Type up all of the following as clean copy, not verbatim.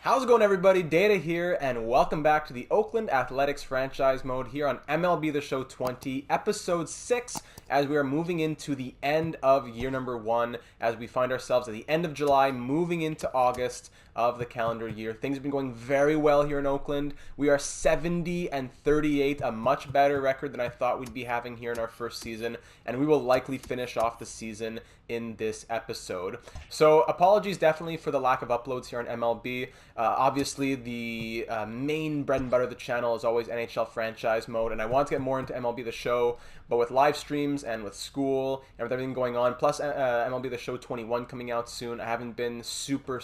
How's it going, everybody? Data here, and welcome back to the Oakland Athletics franchise mode here on MLB The Show 20, episode 6, as we are moving into the end of year number 1, as we find ourselves at the end of July, moving into August of the calendar year. Things have been going very well here in Oakland. We are 70-38, a much better record than I thought we'd be having here in our first season, and we will likely finish off the season in this episode. So apologies definitely for the lack of uploads here on MLB. Obviously the main bread and butter of the channel is always NHL franchise mode, and I want to get more into MLB The Show, but with live streams and with school and with everything going on, plus MLB The Show 21 coming out soon, I haven't been super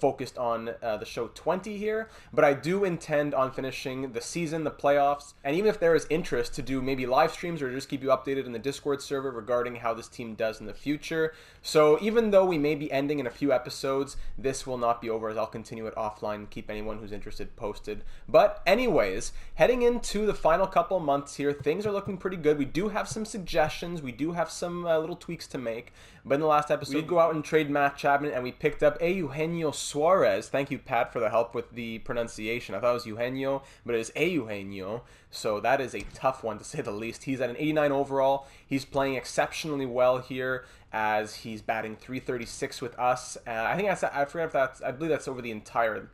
focused on the show 20 here, but I do intend on finishing the season, the playoffs, and even if there is interest to do maybe live streams or just keep you updated in the Discord server regarding how this team does in the future. So even though we may be ending in a few episodes, this will not be over, as I'll continue it offline and keep anyone who's interested posted. But anyways, heading into the final couple months here, things are looking pretty good. We do have some suggestions, we do have some little tweaks to make, but in the last episode we did go out and trade Matt Chapman, and we picked up Eugenio Suarez. Thank you, Pat, for the help with the pronunciation. I thought it was Eugenio, but it is Eugenio, so that is a tough one to say the least. He's at an 89 overall. He's playing exceptionally well here, as he's batting .336 with us. I think I forget if that's, I believe that's over the entirety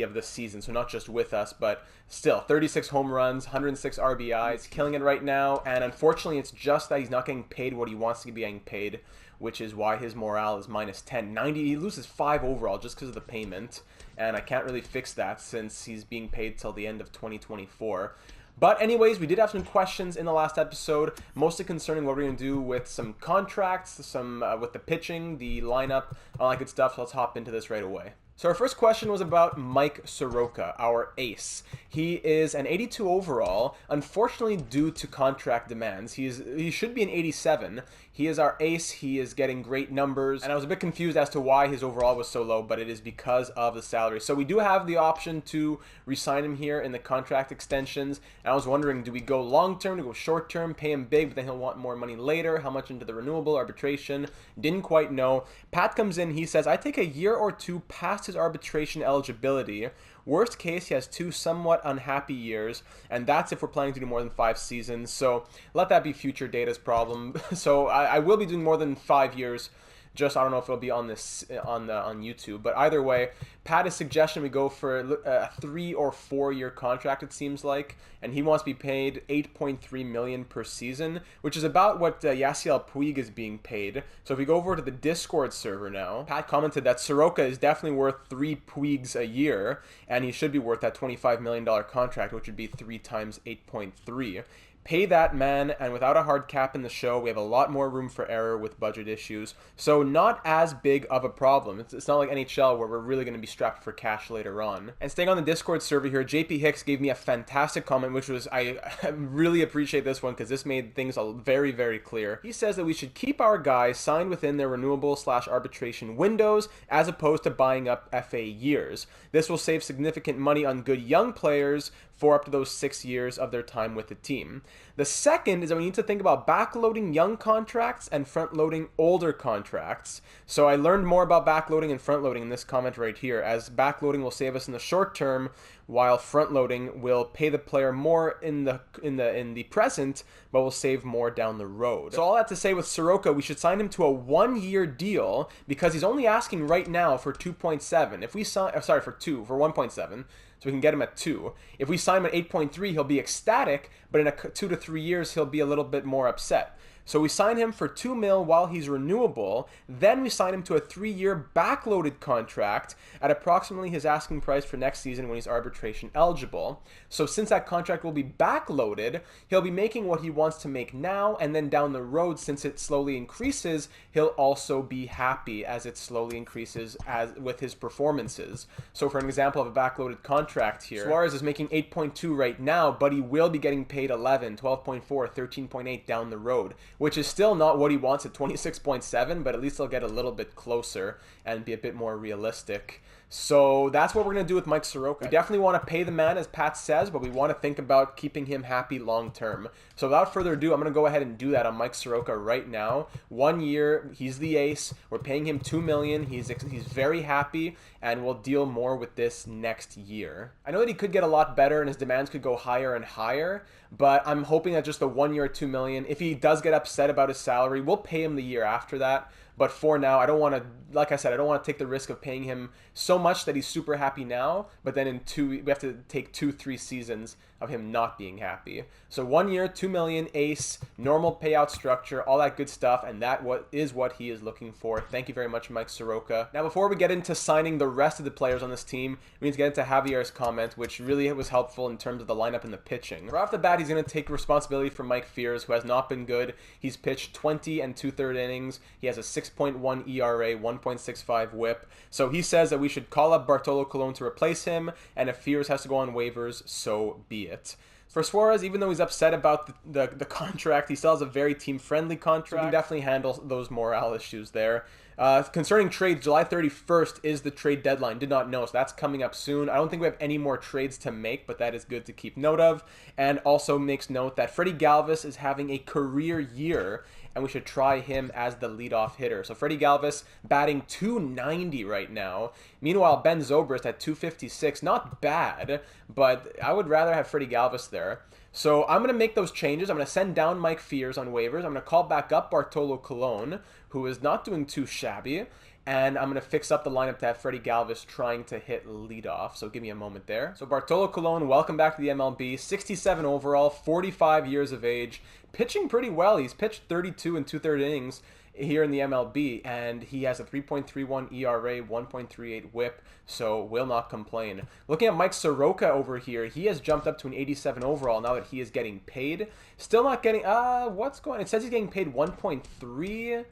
of this season, so not just with us, but still 36 home runs, 106 RBIs, killing it right now. And unfortunately, it's just that he's not getting paid what he wants to be getting paid, which is why his morale is -10. 90, he loses 5 overall just because of the payment, and I can't really fix that since he's being paid till the end of 2024. But anyways, we did have some questions in the last episode, mostly concerning what we're going to do with some contracts, some with the pitching, the lineup, all that good stuff. So let's hop into this right away. So our first question was about Mike Soroka, our ace. He is an 82 overall, unfortunately due to contract demands. He should be an 87. He is our ace, he is getting great numbers, and I was a bit confused as to why his overall was so low, but it is because of the salary. So we do have the option to re-sign him here in the contract extensions, and I was wondering, do we go long-term, do we go short-term, pay him big, but then he'll want more money later, how much into the renewable, arbitration, didn't quite know. Pat comes in, he says, I take a year or two past his arbitration eligibility. Worst case, he has 2 somewhat unhappy years, and that's if we're planning to do more than 5 seasons. So let that be future data's problem. So I will be doing more than 5 years. Just I don't know if it'll be on this on YouTube, but either way, Pat is suggestion we go for a 3 or 4 year contract, it seems like, and he wants to be paid $8.3 million per season, which is about what Yasiel Puig is being paid. So if we go over to the Discord server now, Pat commented that Soroka is definitely worth 3 Puigs a year, and he should be worth that $25 million contract, which would be 3 times 8.3. Pay that man, and without a hard cap in the show, we have a lot more room for error with budget issues. So not as big of a problem. It's not like NHL where we're really going to be strapped for cash later on. And staying on the Discord server here, JP Hicks gave me a fantastic comment, which was, I really appreciate this one because this made things very clear. He says that we should keep our guys signed within their renewable/arbitration windows as opposed to buying up FA years. This will save significant money on good young players for up to those 6 years of their time with the team. The second is that we need to think about backloading young contracts and front-loading older contracts. So I learned more about backloading and front-loading in this comment right here, as backloading will save us in the short term, while front-loading will pay the player more in the present, but will save more down the road. So all that to say, with Soroka, we should sign him to a 1-year deal because he's only asking right now for 2.7. If we sign, for 1.7. So we can get him at 2. If we sign him at 8.3, he'll be ecstatic, but in 2 to 3 years, he'll be a little bit more upset. So we sign him for $2 million while he's renewable. Then we sign him to a 3-year backloaded contract at approximately his asking price for next season when he's arbitration eligible. So since that contract will be backloaded, he'll be making what he wants to make now, and then down the road, since it slowly increases, he'll also be happy as it slowly increases as with his performances. So for an example of a backloaded contract here, Suarez is making 8.2 right now, but he will be getting paid 11, 12.4, 13.8 down the road, which is still not what he wants at 26.7, but at least he'll get a little bit closer and be a bit more realistic. So that's what we're going to do with Mike Soroka. We definitely want to pay the man, as Pat says, but we want to think about keeping him happy long term. So without further ado, I'm going to go ahead and do that on Mike Soroka right now. 1 year, he's the ace. We're paying him $2 million. He's very happy, and we'll deal more with this next year. I know that he could get a lot better, and his demands could go higher and higher, but I'm hoping that just the 1 year, $2 million. If he does get upset about his salary, we'll pay him the year after that. But for now, I don't want to, like I said, I don't want to take the risk of paying him so much that he's super happy now, but then we have to take 2-3 seasons of him not being happy. So 1 year, $2 million, ace, normal payout structure, all that good stuff, and that is what he is looking for. Thank you very much, Mike Soroka. Now, before we get into signing the rest of the players on this team, we need to get into Javier's comment, which really was helpful in terms of the lineup and the pitching. Right off the bat, he's going to take responsibility for Mike Fears, who has not been good. He's pitched 20 2/3 innings. He has a 6.1 ERA, 1.65 whip. So he says that we should call up Bartolo Colon to replace him, and if Fears has to go on waivers, so be it. For Suarez, even though he's upset about the contract, he still has a very team-friendly contract. So he can definitely handle those morale issues there. Concerning trades, July 31st is the trade deadline. Did not know, so that's coming up soon. I don't think we have any more trades to make, but that is good to keep note of. And also makes note that Freddie Galvez is having a career year, and we should try him as the leadoff hitter. So Freddie Galvez batting .290 right now. Meanwhile, Ben Zobrist at .256. Not bad, but I would rather have Freddie Galvez there. So I'm going to make those changes. I'm going to send down Mike Fears on waivers. I'm going to call back up Bartolo Colon, who is not doing too shabby. And I'm going to fix up the lineup to have Freddie Galvez trying to hit leadoff. So give me a moment there. So Bartolo Colon, welcome back to the MLB. 67 overall, 45 years of age. Pitching pretty well. He's pitched 32 2/3 innings here in the MLB, and he has a 3.31 ERA, 1.38 whip, so will not complain. Looking at Mike Soroka over here, he has jumped up to an 87 overall now that he is getting paid. Still not getting, what's going on? It says he's getting paid 1.3,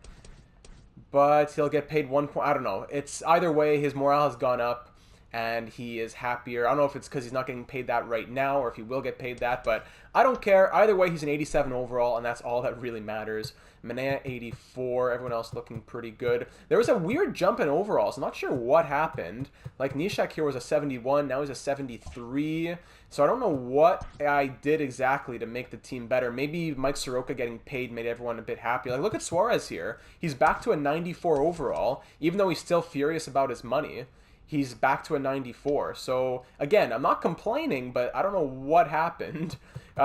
but he'll get paid I don't know. It's either way, his morale has gone up, and he is happier. I don't know if it's because he's not getting paid that right now or if he will get paid that, but I don't care. Either way, he's an 87 overall, and that's all that really matters. Manea 84, everyone else looking pretty good. There was a weird jump in overalls. I'm not sure what happened. Like Nishak here was a 71, now he's a 73. So I don't know what I did exactly to make the team better. Maybe Mike Soroka getting paid made everyone a bit happy. Like, look at Suarez here. He's back to a 94 overall, even though he's still furious about his money. He's back to a 94. So, again, I'm not complaining, but I don't know what happened.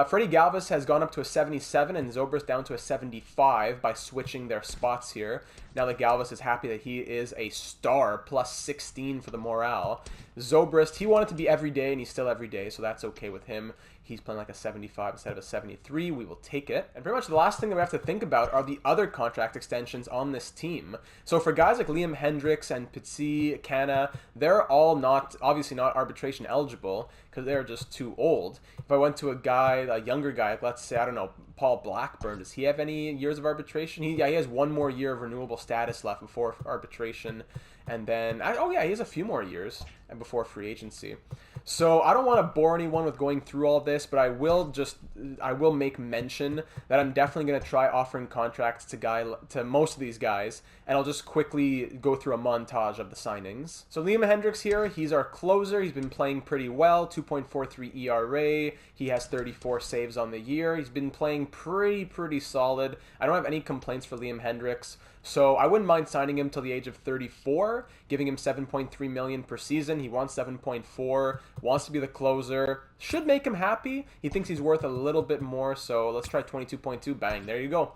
Freddie Galvez has gone up to a 77 and Zobrist down to a 75 by switching their spots here. Now that Galvez is happy that he is a star, plus 16 for the morale. Zobrist, he wanted to be every day, and he's still every day, so that's okay with him. He's playing like a 75 instead of a 73. We will take it. And pretty much the last thing that we have to think about are the other contract extensions on this team. So for guys like Liam Hendrix and Pizzi, Canna, they're all obviously not arbitration eligible because they're just too old. If I went to a younger guy, like let's say, I don't know, Paul Blackburn, does he have any years of arbitration? He has one more year of renewable status left before arbitration. And then, he has a few more years before free agency. So I don't want to bore anyone with going through all this, but I will make mention that I'm definitely going to try offering contracts to most of these guys, and I'll just quickly go through a montage of the signings. So Liam Hendrix here, he's our closer. He's been playing pretty well, 2.43 ERA. He has 34 saves on the year. He's been playing pretty solid. I don't have any complaints for Liam Hendrix. So I wouldn't mind signing him till the age of 34, giving him $7.3 million per season. He wants 7.4, wants to be the closer. Should make him happy. He thinks he's worth a little bit more, so let's try 22.2. Bang, there you go.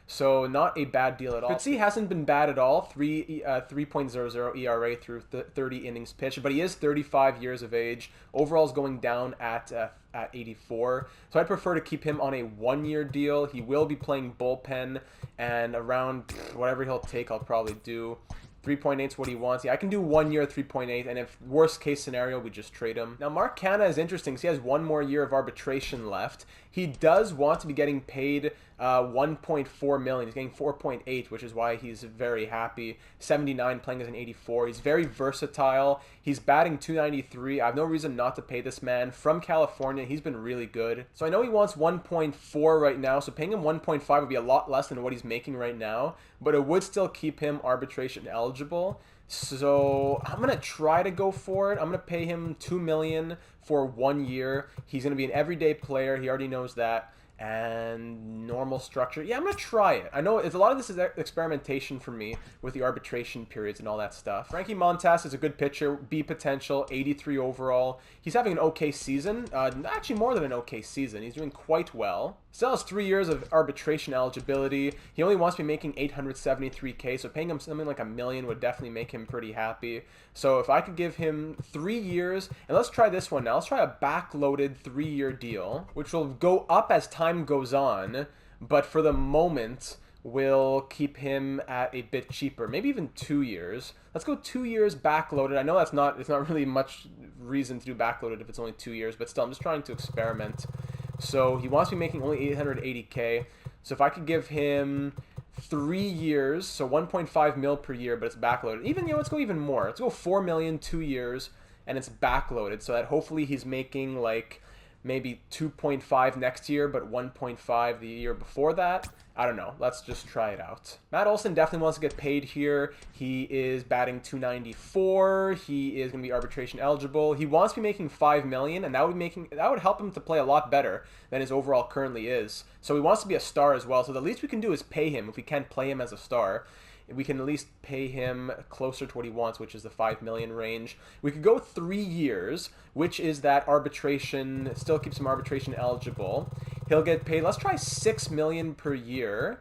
So not a bad deal at all. Fitzy hasn't been bad at all. 3.00 ERA through 30 innings pitched, but he is 35 years of age. Overall's going down at 84. So I'd prefer to keep him on a 1-year deal. He will be playing bullpen, and around whatever he'll take, I'll probably do. 3.8 is what he wants. Yeah, I can do 1 year 3.8, and if worst case scenario, we just trade him. Now, Mark Canna is interesting because he has 1 more year of arbitration left. He does want to be getting paid $1.4 million. He's getting 4.8, which is why he's very happy. 79 playing as an 84. He's very versatile. He's batting .293. I have no reason not to pay this man. From California, he's been really good. So I know he wants 1.4 right now, so paying him 1.5 would be a lot less than what he's making right now, but it would still keep him arbitration eligible. eligible. So I'm going to try to go for it. I'm going to pay him $2 million for 1 year. He's going to be an everyday player. He already knows that. And normal structure. Yeah, I'm going to try it. I know it's a lot of this is experimentation for me with the arbitration periods and all that stuff. Frankie Montas is a good pitcher. B potential, 83 overall. He's having an okay season. Actually, more than an okay season. He's doing quite well. Still has 3 years of arbitration eligibility. He only wants to be making $873K, so paying him something like $1 million would definitely make him pretty happy. So if I could give him 3 years, and let's try this one now. Let's try a backloaded 3-year deal, which will go up as time goes on, but for the moment, we'll keep him at a bit cheaper. Maybe even 2 years. Let's go 2 years backloaded. I know it's not really much reason to do backloaded if it's only 2 years, but still, I'm just trying to experiment. So he wants to be making only $880K. So if I could give him 3 years, so 1.5 mil per year, but it's backloaded. Even, let's go even more. Let's go 4 million, 2 years, and it's backloaded. So that hopefully he's making like maybe 2.5 next year, but 1.5 the year before that. I don't know. Let's just try it out. Matt Olson definitely wants to get paid here. He is batting .294. He is going to be arbitration eligible. He wants to be making $5 million, and that would help him to play a lot better than his overall currently is. So he wants to be a star as well. So the least we can do is pay him if we can't play him as a star. We can at least pay him closer to what he wants, which is the $5 million range. We could go 3 years, which is that arbitration, still keeps him arbitration eligible. He'll get paid, let's try $6 million per year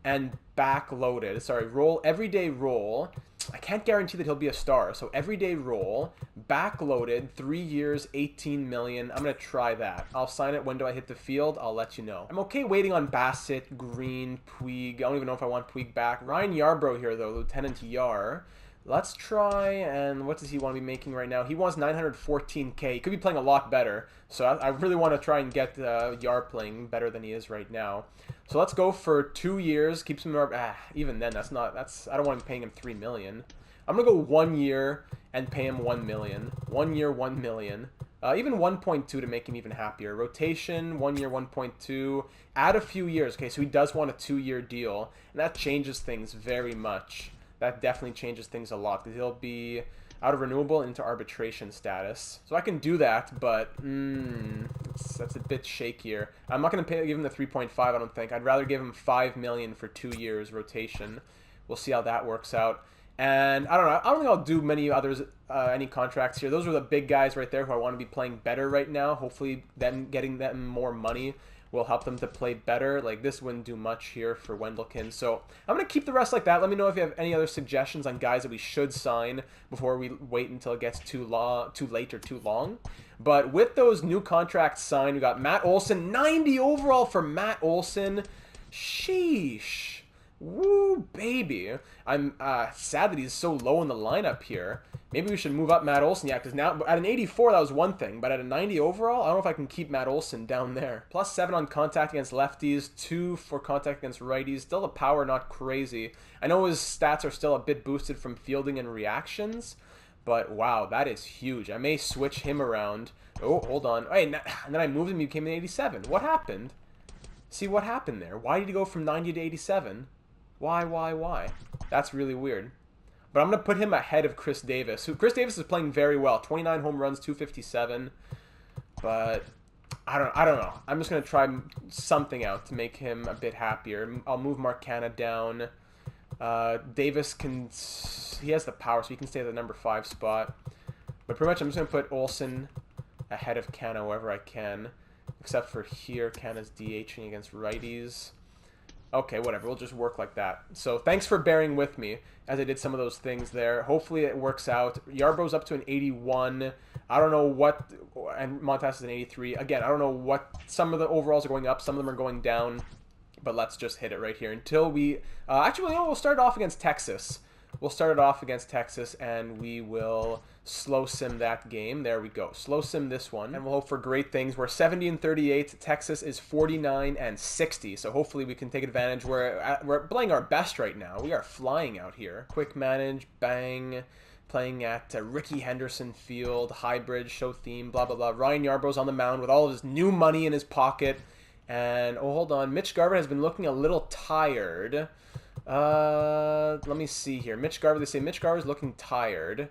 and backloaded. Sorry, everyday roll. I can't guarantee that he'll be a star. So everyday roll, backloaded, 3 years, $18 million. I'm going to try that. I'll sign it when do I hit the field. I'll let you know. I'm okay waiting on Bassett, Green, Puig. I don't even know if I want Puig back. Ryan Yarbrough here, though, Lieutenant Yar. Let's try, and what does he want to be making right now? He wants $914K. He could be playing a lot better. So I really want to try and get Yar playing better than he is right now. So let's go for 2 years. Keeps him even then, I don't want to be paying him $3 million. I'm gonna go 1 year and pay him $1 million. 1 year, $1 million. Even 1.2 to make him even happier. Rotation, 1 year, 1.2. Add a few years. Okay, so he does want a 2-year deal, and that changes things very much. That definitely changes things a lot because he'll be out of renewable into arbitration status. So I can do that, but that's a bit shakier. I'm not going to give him the 3.5, I don't think. I'd rather give him $5 million for 2 years rotation. We'll see how that works out. And I don't know. I don't think I'll do many others, any contracts here. Those are the big guys right there who I want to be playing better right now. Hopefully then getting them more money will help them to play better. Like, this wouldn't do much here for Wendelken. So I'm going to keep the rest like that. Let me know if you have any other suggestions on guys that we should sign before we wait until it gets too late or too long. But with those new contracts signed, we got Matt Olson, 90 overall for Matt Olson. Sheesh. Woo, baby. I'm sad that he's so low in the lineup here. Maybe we should move up Matt Olson. Yeah, because now at an 84, that was one thing. But at a 90 overall, I don't know if I can keep Matt Olson down there. +7 on contact against lefties, 2 for contact against righties. Still the power, not crazy. I know his stats are still a bit boosted from fielding and reactions. But wow, that is huge. I may switch him around. Oh, hold on. Hey, and then I moved him, he became an 87. What happened? See what happened there? Why did he go from 90 to 87? Why? That's really weird. But I'm going to put him ahead of Chris Davis. Chris Davis is playing very well. 29 home runs, 257. But I don't know. I'm just going to try something out to make him a bit happier. I'll move Marcana down. Davis he has the power, so he can stay at the number 5 spot. But pretty much I'm just going to put Olson ahead of Canna wherever I can. Except for here, Canna's DHing against righties. Okay, whatever. We'll just work like that. So thanks for bearing with me as I did some of those things there. Hopefully it works out. Yarbrough's up to an 81. I don't know what... And Montas is an 83. Again, I don't know what... Some of the overalls are going up. Some of them are going down. But let's just hit it right here until we... Actually, we'll start it off against Texas. We'll start it off against Texas, and we will slow sim that game. There we go. Slow sim this one, and we'll hope for great things. We're 70-38. Texas is 49-60, so hopefully we can take advantage. We're playing our best right now. We are flying out here. Quick manage, bang. Playing at Ricky Henderson Field, hybrid, show theme, blah, blah, blah. Ryan Yarbrough's on the mound with all of his new money in his pocket. And, oh, hold on. Mitch Garver has been looking a little tired. let me see here. Mitch Garver, they say Mitch Garver's looking tired.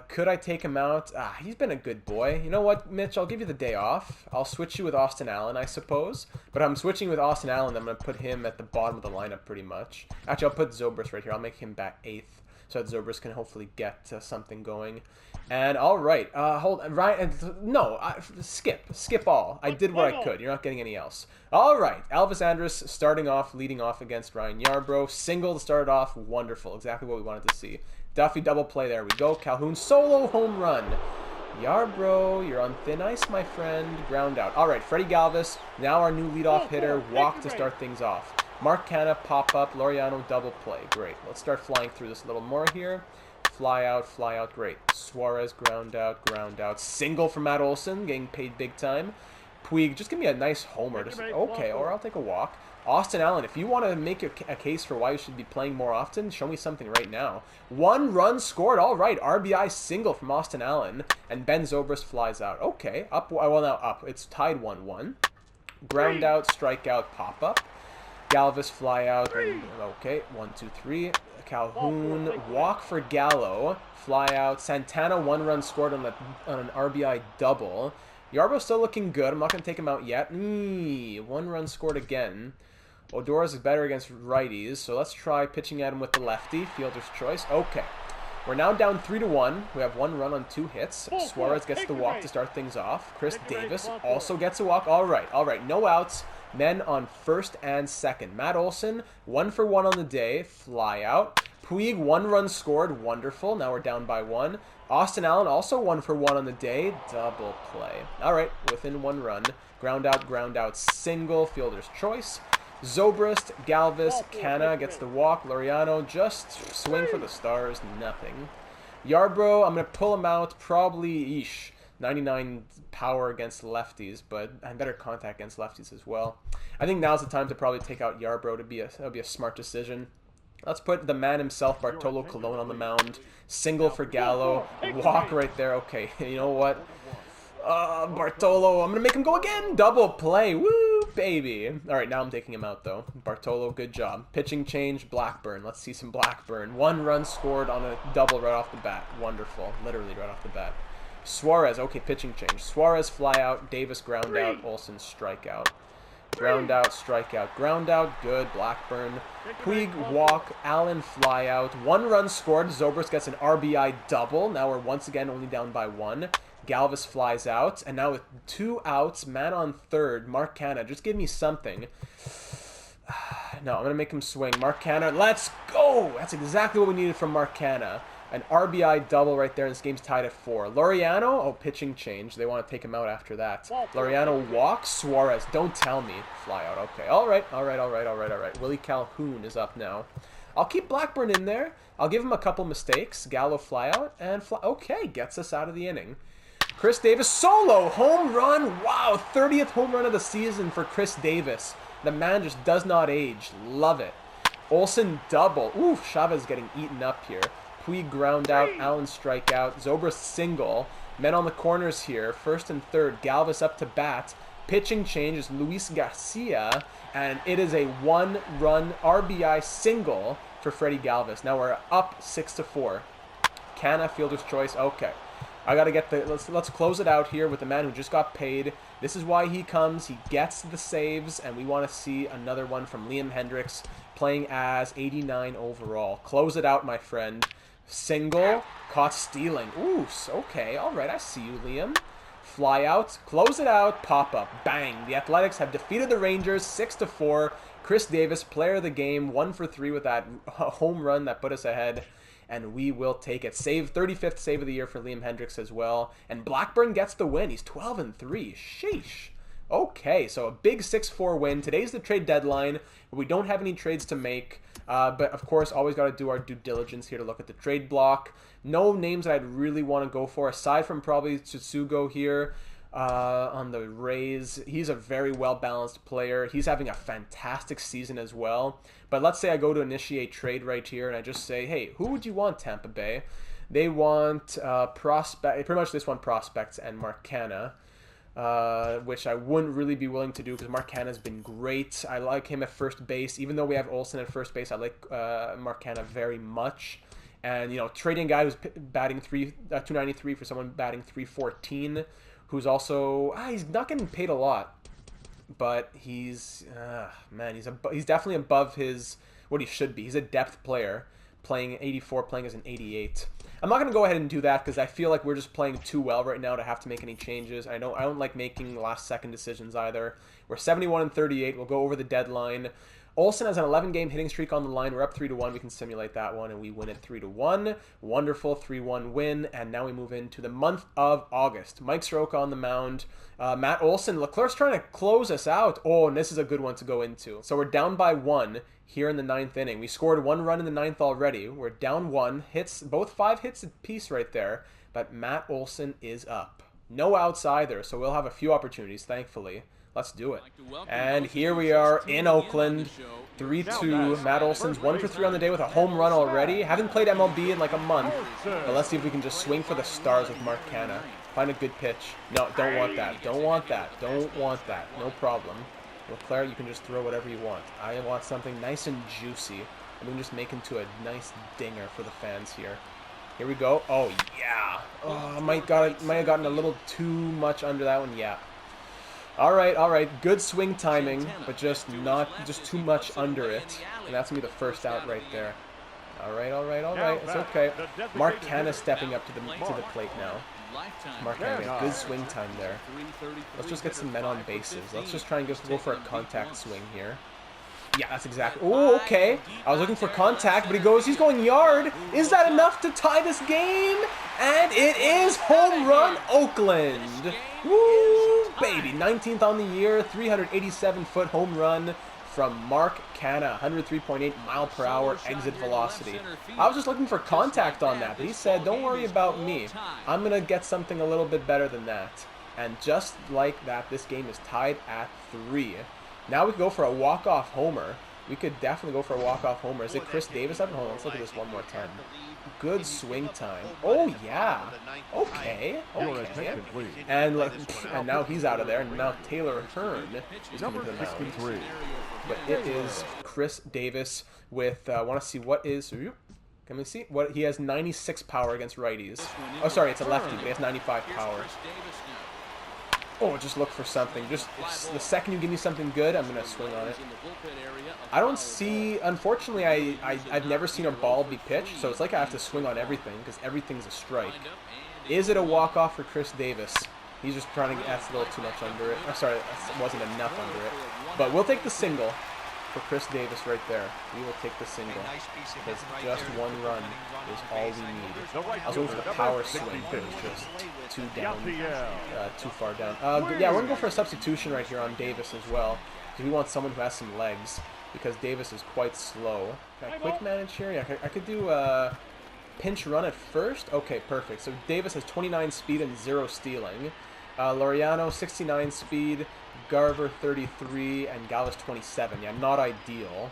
Could I take him out? He's been a good boy. You know what, Mitch? I'll give you the day off. I'll switch you with Austin Allen, I suppose. But I'm switching with Austin Allen. I'm going to put him at the bottom of the lineup pretty much. Actually, I'll put Zobrist right here. I'll make him back 8th so that Zobrist can hopefully get something going. And all right, hold Ryan. No, skip all. I did what I could. You're not getting any else. All right, Elvis Andrus leading off against Ryan Yarbrough. Single to start it off. Wonderful, exactly what we wanted to see. Duffy double play. There we go. Calhoun solo home run. Yarbrough, you're on thin ice, my friend. Ground out. All right, Freddie Galvez, now our new leadoff hitter. Walk to start things off. Mark Canha, pop up. Laureano double play. Great. Let's start flying through this a little more here. Fly out, great. Suarez, ground out. Single for Matt Olson, getting paid big time. Puig, just give me a nice homer. Okay, or I'll take a walk. Austin Allen, if you want to make a case for why you should be playing more often, show me something right now. 1 run scored. All right, RBI single from Austin Allen, and Ben Zobrist flies out. Okay, up. Well, now up. It's tied 1-1. Ground out, strikeout, pop up. Galvez fly out. Okay, 1, 2, 3. Calhoun, walk for Gallo, fly out. Santana, 1 run scored on an RBI double. Yarbrough's still looking good. I'm not going to take him out yet. 1 run scored again. Odor's is better against righties, so let's try pitching at him with the lefty. Fielder's choice. Okay. We're now down 3-1. We have 1 run on 2 hits. Suarez gets the walk to start things off. Chris Davis also gets a walk. All right. No outs. Men on first and second. Matt Olson, 1 for 1 on the day. Fly out. Puig, 1 run scored. Wonderful. Now we're down by 1. Austin Allen, also 1 for 1 on the day. Double play. All right, within 1 run. Ground out, single. Fielder's choice. Zobrist, Galvez, Canha gets the walk. Laureano, just swing for the stars. Nothing. Yarbrough, I'm going to pull him out. Probably, 99 power against lefties, but and better contact against lefties as well. I think now's the time to probably take out Yarbrough. That'll be a smart decision. Let's put the man himself, Bartolo Colon, on the mound. Single for Gallo. Walk right there. Okay, you know what? Bartolo, I'm going to make him go again. Double play. Woo, baby. All right, now I'm taking him out, though. Bartolo, good job. Pitching change, Blackburn. Let's see some Blackburn. 1 run scored on a double right off the bat. Wonderful. Literally right off the bat. Suarez, okay, pitching change. Suarez fly out, Davis ground out, Olson strikeout. Ground out, strikeout, ground out, good, Blackburn. Puig walk, Allen fly out. 1 run scored, Zobrist gets an RBI double. Now we're once again only down by 1. Galvez flies out, and now with 2 outs, man on third, Mark Canha, just give me something. No, I'm going to make him swing. Mark Canha, let's go! That's exactly what we needed from Mark Canha. An RBI double right there, and this game's tied at 4. Laureano, pitching change. They want to take him out after that. Laureano walks. Suarez, don't tell me. Fly out. Okay, all right. Willie Calhoun is up now. I'll keep Blackburn in there. I'll give him a couple mistakes. Gallo fly out, and okay, gets us out of the inning. Chris Davis, solo home run. Wow, 30th home run of the season for Chris Davis. The man just does not age. Love it. Olson double. Ooh, Chavez getting eaten up here. Puig ground out, Allen strikeout, Zobrist single. Men on the corners here, first and third. Galvez up to bat. Pitching change is Luis Garcia, and it is a 1-run RBI single for Freddie Galvez. Now we're up 6-4. Canha, fielder's choice. Okay, I gotta get the. Let's close it out here with the man who just got paid. This is why he comes. He gets the saves, and we want to see another one from Liam Hendrix playing as 89 overall. Close it out, my friend. Single, caught stealing. Ooh, okay, all right, I see you, Liam. Fly out, close it out, pop up, bang. The Athletics have defeated the Rangers 6-4. Chris Davis, player of the game, 1 for 3 with that home run that put us ahead, and we will take it. 35th save of the year for Liam Hendrix as well, and Blackburn gets the win. He's 12-3. Sheesh. Okay, so a big 6-4 win. Today's the trade deadline. We don't have any trades to make. But, of course, always got to do our due diligence here to look at the trade block. No names that I'd really want to go for, aside from probably Tsutsugo here on the Rays. He's a very well-balanced player. He's having a fantastic season as well. But let's say I go to initiate trade right here, and I just say, hey, who would you want, Tampa Bay? They want pretty much this one, prospects and Mark Canha. which I wouldn't really be willing to do because Mark Canha's been great. I like him at first base. Even though we have Olson at first base, I like Mark Canha very much. And, you know, trading a guy who's batting 293 for someone batting 314, who's also, he's not getting paid a lot. But he's, man, he's definitely above what he should be. He's a depth player, playing 84, playing as an 88. I'm not going to go ahead and do that because I feel like we're just playing too well right now to have to make any changes. I don't like making last-second decisions either. We're 71-38. We'll go over the deadline. Olson has an 11-game hitting streak on the line. We're up 3-1. We can simulate that one, and we win it 3-1. Wonderful 3-1 win, and now we move into the month of August. Mike Soroka on the mound. Matt Olson. Leclerc's trying to close us out. Oh, and this is a good one to go into. So we're down by 1 here in the 9th inning. We scored 1 run in the 9th already. We're down 1. Hits, both 5 hits apiece right there, but Matt Olson is up. No outs either, so we'll have a few opportunities, thankfully. Let's do it. And here we are in Oakland, 3-2. Matt Olson's 1 for 3 on the day with a home run already. Haven't played MLB in like a month, but let's see if we can just swing for the stars with Mark Canha. Find a good pitch. No, don't want that. Don't want that. Don't want that. No problem. Leclerc, you can just throw whatever you want. I want something nice and juicy, and we can just make into a nice dinger for the fans here. Here we go. Oh, yeah. Oh, might have gotten a little too much under that one. Yeah. All right. Good swing timing, but just too much under it. And that's going to be the first out right there. All right. It's okay. Mark Canha stepping up to the plate now. Mark Canha, good swing time there. Let's just get some men on bases. Let's just try and go for a contact swing here. Yeah, that's exactly. Oh, okay. I was looking for contact, but he's going yard. Is that enough to tie this game? And it is home run Oakland. Woo, baby. 19th on the year, 387-foot home run from Mark Canha, 103.8 mile per hour exit velocity. I was just looking for contact on that, but he said, don't worry about me. I'm going to get something a little bit better than that. And just like that, this game is tied at 3. Now we can go for a walk-off homer. We could definitely go for a walk-off homer. Is it Chris Davis up? Hold on, let's look at this one more time. Good swing time. Oh, yeah. Okay. And now he's out of there. And now Taylor Hearn is coming to the mound. But it is Chris Davis with, I want to see what is... Can we see? What he has 96 power against righties. Oh, sorry, it's a lefty, but he has 95 power. Oh, just look for something. Just the second you give me something good, I'm going to swing on it. I don't see... Unfortunately, I've never seen a ball be pitched, so it's like I have to swing on everything because everything's a strike. Is it a walk-off for Chris Davis? He's just trying to... That's a little too much under it. I'm sorry, that wasn't enough under it. But we'll take the single for Chris Davis right there. We will take the single because just 1 run is all we need. I was going for the power swing, but it was just too far down. Yeah, we're going to go for a substitution right here on Davis as well because we want someone who has some legs because Davis is quite slow. Can I quick manage here? Yeah, I could do a pinch run at first. Okay, perfect. So Davis has 29 speed and 0 stealing. Laureano, 69 speed. Garver 33 and Galvez 27. Yeah, not ideal.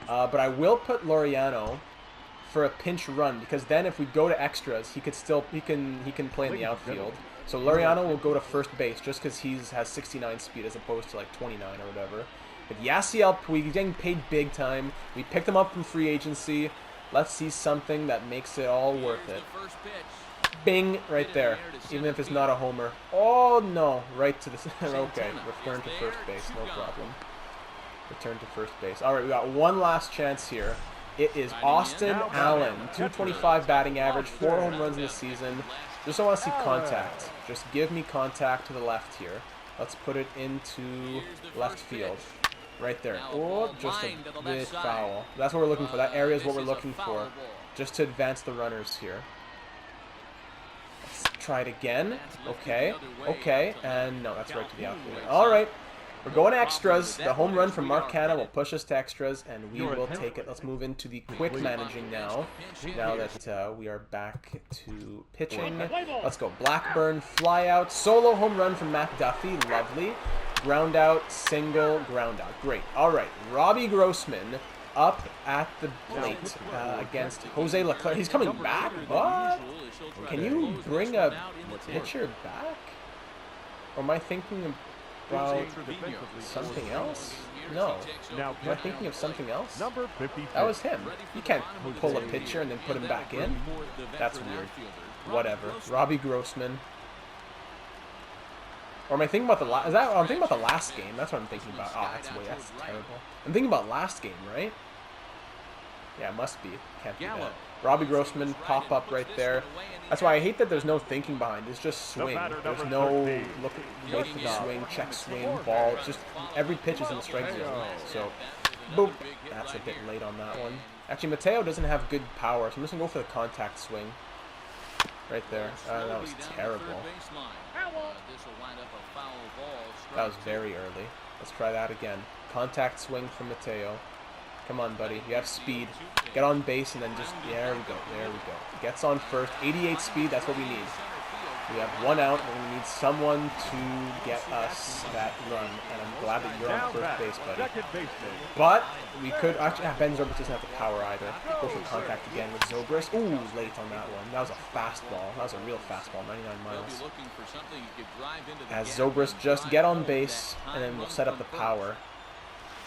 But I will put Laureano for a pinch run because then if we go to extras, he can play in the outfield. So Laureano will go to first base just because he has 69 speed as opposed to like 29 or whatever. But Yasiel Puig getting paid big time. We picked him up from free agency. Let's see something that makes it all worth it. Bing, right there. Even if it's not a homer. Oh, no. Right to the... Okay, return to first base. No problem. Return to first base. All right, we got one last chance here. It is Austin Allen. 225 batting average, 4 home runs in the season. Just don't want to see contact. Just give me contact to the left here. Let's put it into left field. Right there. Oh, just a bit foul. That's what we're looking for. That area is what we're looking for. Just to advance the runners here. Try it again. Okay, and no, that's right to the outfield. All right, we're going extras. The home run from Mark Canha will push us to extras, and we will take it. Let's move into the quick managing now. Now that we are back to pitching, let's go. Blackburn, fly out, solo home run from Matt Duffy. Lovely. Ground out, single, ground out. Great. All right, Robbie Grossman up at the plate against Jose Leclerc. He's coming back? What? Can you bring a pitcher back? Or am I thinking about something else? No. Am I thinking of something else? Number 50. That was him. You can't pull a pitcher and then put him back in. That's weird. Whatever. Robbie Grossman. Or am I thinking about the last? I'm thinking about the last game. That's what I'm thinking about. Oh, that's terrible. I'm thinking about last game, right? Yeah, it must be. Can't be that. Robbie Grossman pop up right there. That's why I hate that there's no thinking behind it. It's just swing. There's no look, wait for the swing, check swing, ball. It's just every pitch is in the strike zone. So, boop. That's a bit late on that one. Actually, Mateo doesn't have good power, so I'm just going to go for the contact swing. Right there. That was terrible. That was very early. Let's try that again. Contact swing from Mateo. Come on, buddy. You have speed. Get on base and then just... There we go. There we go. Gets on first. 88 speed. That's what we need. We have one out. And we need someone to get us that run. And I'm glad that you're on first base, buddy. But we could... Actually, Ben Zobrist doesn't have the power either. Go for contact again with Zobrist. Ooh, late on that one. That was a fastball. That was a real fastball. 99 miles. As Zobrist just get on base, and then we'll set up the power.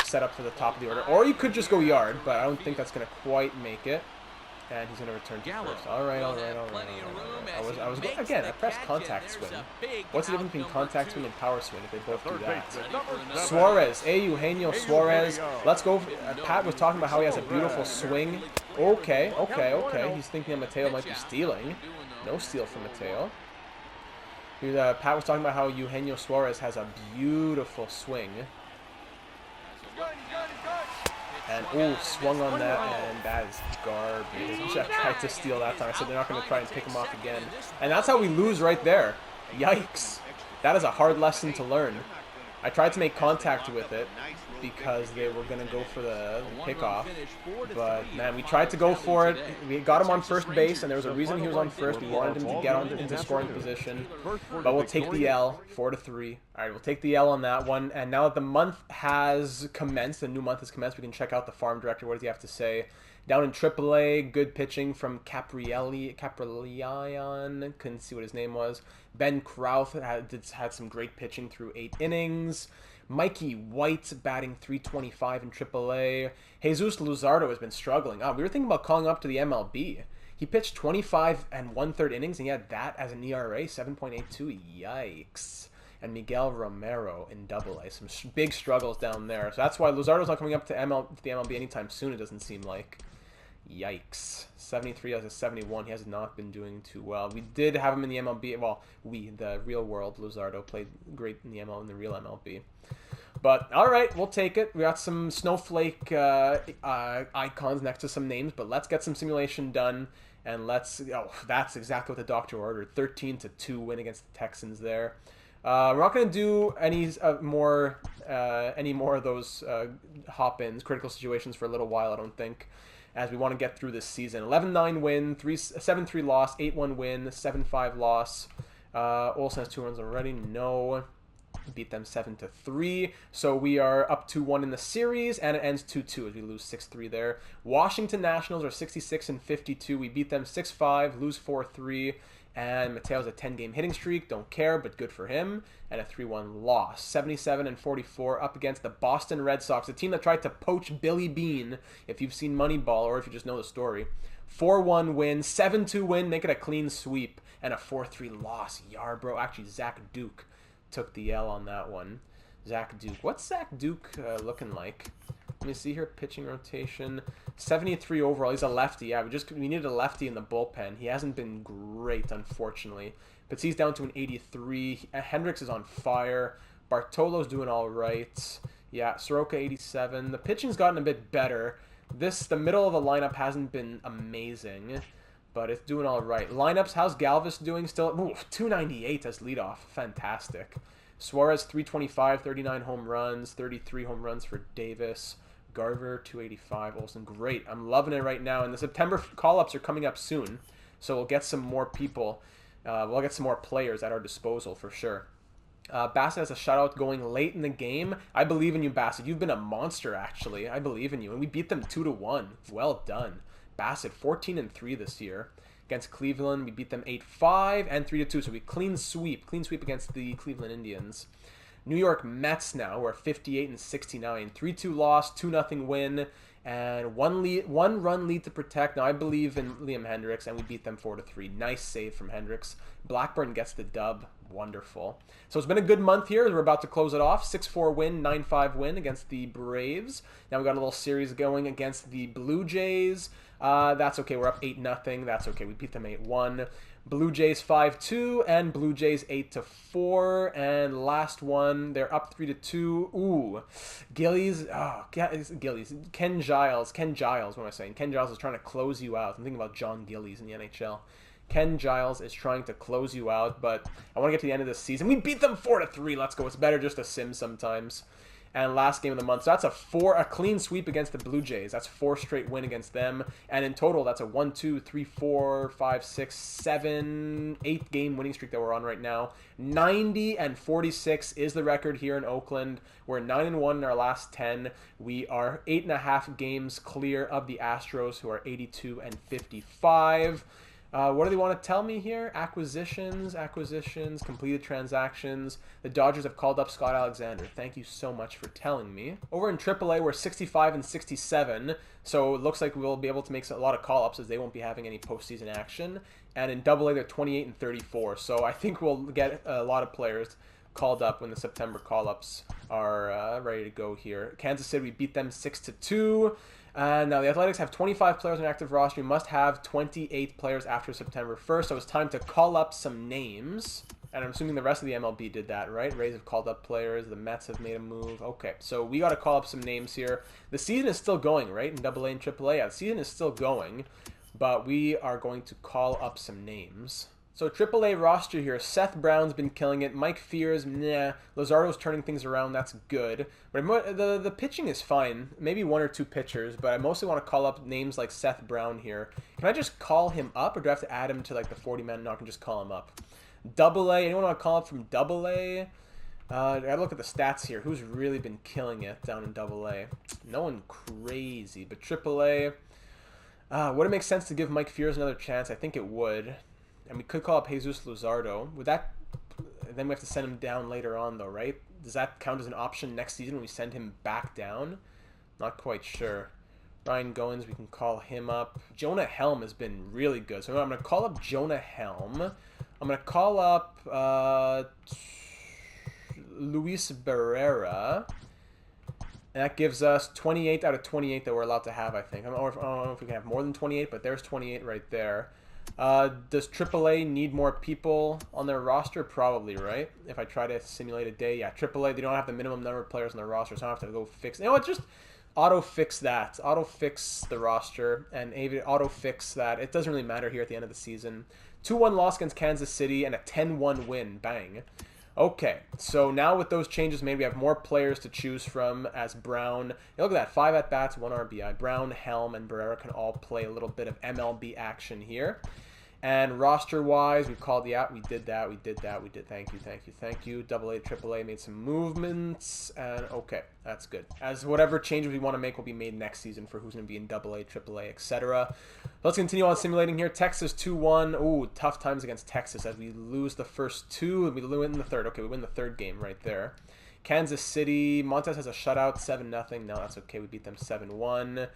Set up to the top of the order, or you could just go yard, but I don't think that's going to quite make it. And he's going to return to first. All right. I was again. I pressed contact swing. What's the difference between contact swing and power swing if they both do that? Suarez, Eugenio Suarez. Let's go. Pat was talking about how he has a beautiful swing. Okay. He's thinking that Mateo might be stealing. No steal from Mateo. Pat was talking about how Eugenio Suarez has a beautiful swing. And, ooh, swung on that, and that is garbage. I tried to steal that time. I said they're not going to try and pick him off again. And that's how we lose right there. Yikes. That is a hard lesson to learn. I tried to make contact with it because they were going to go for the pickoff. But, man, we tried to go for it. We got him on first base, and there was a reason he was on first. We wanted him to get into scoring position. But we'll take the L, 4-3. All right, we'll take the L on that one. And now that the month has commenced, the new month has commenced, we can check out the farm director. What does he have to say? Down in AAA, good pitching from Caprilion. Couldn't see what his name was. Ben Krauth had some great pitching through 8 innings. Mikey White batting .325 in AAA. Jesus Luzardo has been struggling. We were thinking about calling up to the MLB. He pitched 25 and 1/3 innings, and he had that as an ERA, 7.82. Yikes. And Miguel Romero in AA. Some big struggles down there. So that's why Luzardo's not coming up to the MLB anytime soon, it doesn't seem like. Yikes. 73 as a 71. He has not been doing too well. We did have him in the MLB. Well, the real world, Luzardo played great in the real MLB. But, all right, we'll take it. We got some snowflake icons next to some names, but let's get some simulation done. And that's exactly what the doctor ordered. 13-2 win against the Texans there. We're not going to do any more of those hop-ins, critical situations for a little while, I don't think, as we want to get through this season. 11-9 win, 7-3 loss, 8-1 win, 7-5 loss. Olson has 2 runs already. No. Beat them 7-3. So we are up 2-1 in the series, and it ends 2-2 as we lose 6-3 there. Washington Nationals are 66-52. We beat them 6-5, lose 4-3. And Mateo's a 10-game hitting streak. Don't care, but good for him. And a 3-1 loss. 77-44 up against the Boston Red Sox, a team that tried to poach Billy Beane, if you've seen Moneyball or if you just know the story. 4-1 win, 7-2 win, make it a clean sweep, and a 4-3 loss. Yarbrough, actually Zach Duke took the L on that one. Zach Duke. What's Zach Duke looking like? Let me see here. Pitching rotation. 73 overall. He's a lefty. Yeah, we needed a lefty in the bullpen. He hasn't been great, unfortunately. But he's down to an 83. Hendrix is on fire. Bartolo's doing all right. Yeah, Soroka 87. The pitching's gotten a bit better. The middle of the lineup hasn't been amazing, but it's doing all right. Lineups, how's Galvez doing still? Ooh, 298 as leadoff. Fantastic. Suarez, 325, 39 home runs, 33 home runs for Davis. Garver, 285. Olson, great. I'm loving it right now. And the September call-ups are coming up soon, so we'll get some more people. We'll get some more players at our disposal for sure. Bassett has a shutout going late in the game. I believe in you, Bassett. You've been a monster, actually. I believe in you. And we beat them 2-1. Well done. Bassett, 14-3 this year. Against Cleveland, we beat them 8-5 and 3-2. So we clean sweep against the Cleveland Indians. New York Mets now, we're 58 and 69. 3-2 loss, 2-0 win, and one run lead to protect. Now I believe in Liam Hendrix, and we beat them 4-3. Nice save from Hendrix. Blackburn gets the dub. Wonderful. So it's been a good month here as we're about to close it off. 6-4 win, 9-5 win against the Braves. Now we got a little series going against the Blue Jays. That's okay. We're up 8-0. That's okay. We beat them 8-1. Blue Jays 5-2 and Blue Jays 8-4. And last one, they're up 3-2. Ooh, Gillies. Oh, Gillies. Ken Giles. What am I saying? Ken Giles is trying to close you out. I'm thinking about John Gillies in the NHL. Ken Giles is trying to close you out, but I want to get to the end of the season. We beat them 4-3. Let's go. It's better just to sim sometimes. And last game of the month, so that's a clean sweep against the Blue Jays. That's 4 straight win against them. And in total, that's a 1, 2, 3, 4, 5, 6, 7, 8 game winning streak that we're on right now. 90 and 46 is the record here in Oakland. We're 9-1 in our last 10. We are 8.5 games clear of the Astros, who are 82 and 55. What do they want to tell me here? Acquisitions, completed transactions. The Dodgers have called up Scott Alexander. Thank you so much for telling me. Over in AAA, we're 65 and 67, so it looks like we'll be able to make a lot of call-ups as they won't be having any postseason action. And in AA, they're 28 and 34, so I think we'll get a lot of players called up when the September call-ups are ready to go here. Kansas City, we beat them 6-2. Now, the Athletics have 25 players on active roster. We must have 28 players after September 1st, so it's time to call up some names. And I'm assuming the rest of the MLB did that, right? Rays have called up players. The Mets have made a move. Okay, so we got to call up some names here. The season is still going, right? In AA and AAA, yeah, the season is still going, but we are going to call up some names. So AAA roster here, Seth Brown's been killing it. Mike Fears, nah. Luzardo's turning things around, that's good. But the pitching is fine. Maybe 1 or 2 pitchers, but I mostly want to call up names like Seth Brown here. Can I just call him up, or do I have to add him to like the 40-man? No, I can just call him up. AA, anyone want to call up from AA? I gotta look at the stats here. Who's really been killing it down in AA? No one crazy, but AAA. Would it make sense to give Mike Fears another chance? I think it would. And we could call up Jesus Luzardo. Would that... Then we have to send him down later on, though, right? Does that count as an option next season when we send him back down? Not quite sure. Ryan Goins, we can call him up. Jonah Helm has been really good. So I'm going to call up Jonah Helm. I'm going to call up Luis Barrera. And that gives us 28 out of 28 that we're allowed to have, I think. I don't know if we can have more than 28, but there's 28 right there. Does AAA need more people on their roster? Probably, right? If I try to simulate a day, yeah, AAA, they don't have the minimum number of players on their roster, so I don't have to go fix... You know what, just auto-fix that. Auto-fix the roster, and auto-fix that. It doesn't really matter here at the end of the season. 2-1 loss against Kansas City, and a 10-1 win. Bang. Okay, so now with those changes made, we have more players to choose from as Brown. Look at that, 5 at-bats, 1 RBI. Brown, Helm, and Barrera can all play a little bit of MLB action here. And roster-wise, we called the out. We did that. Thank you. AA, AAA made some movements. And okay, that's good. As whatever changes we want to make will be made next season for who's going to be in AA, AAA, etc. Let's continue on simulating here. Texas 2-1. Ooh, tough times against Texas as we lose the first 2 and we win the third. Okay, we win the third game right there. Kansas City, Montez has a shutout, 7-0. No, that's okay. We beat them 7-1.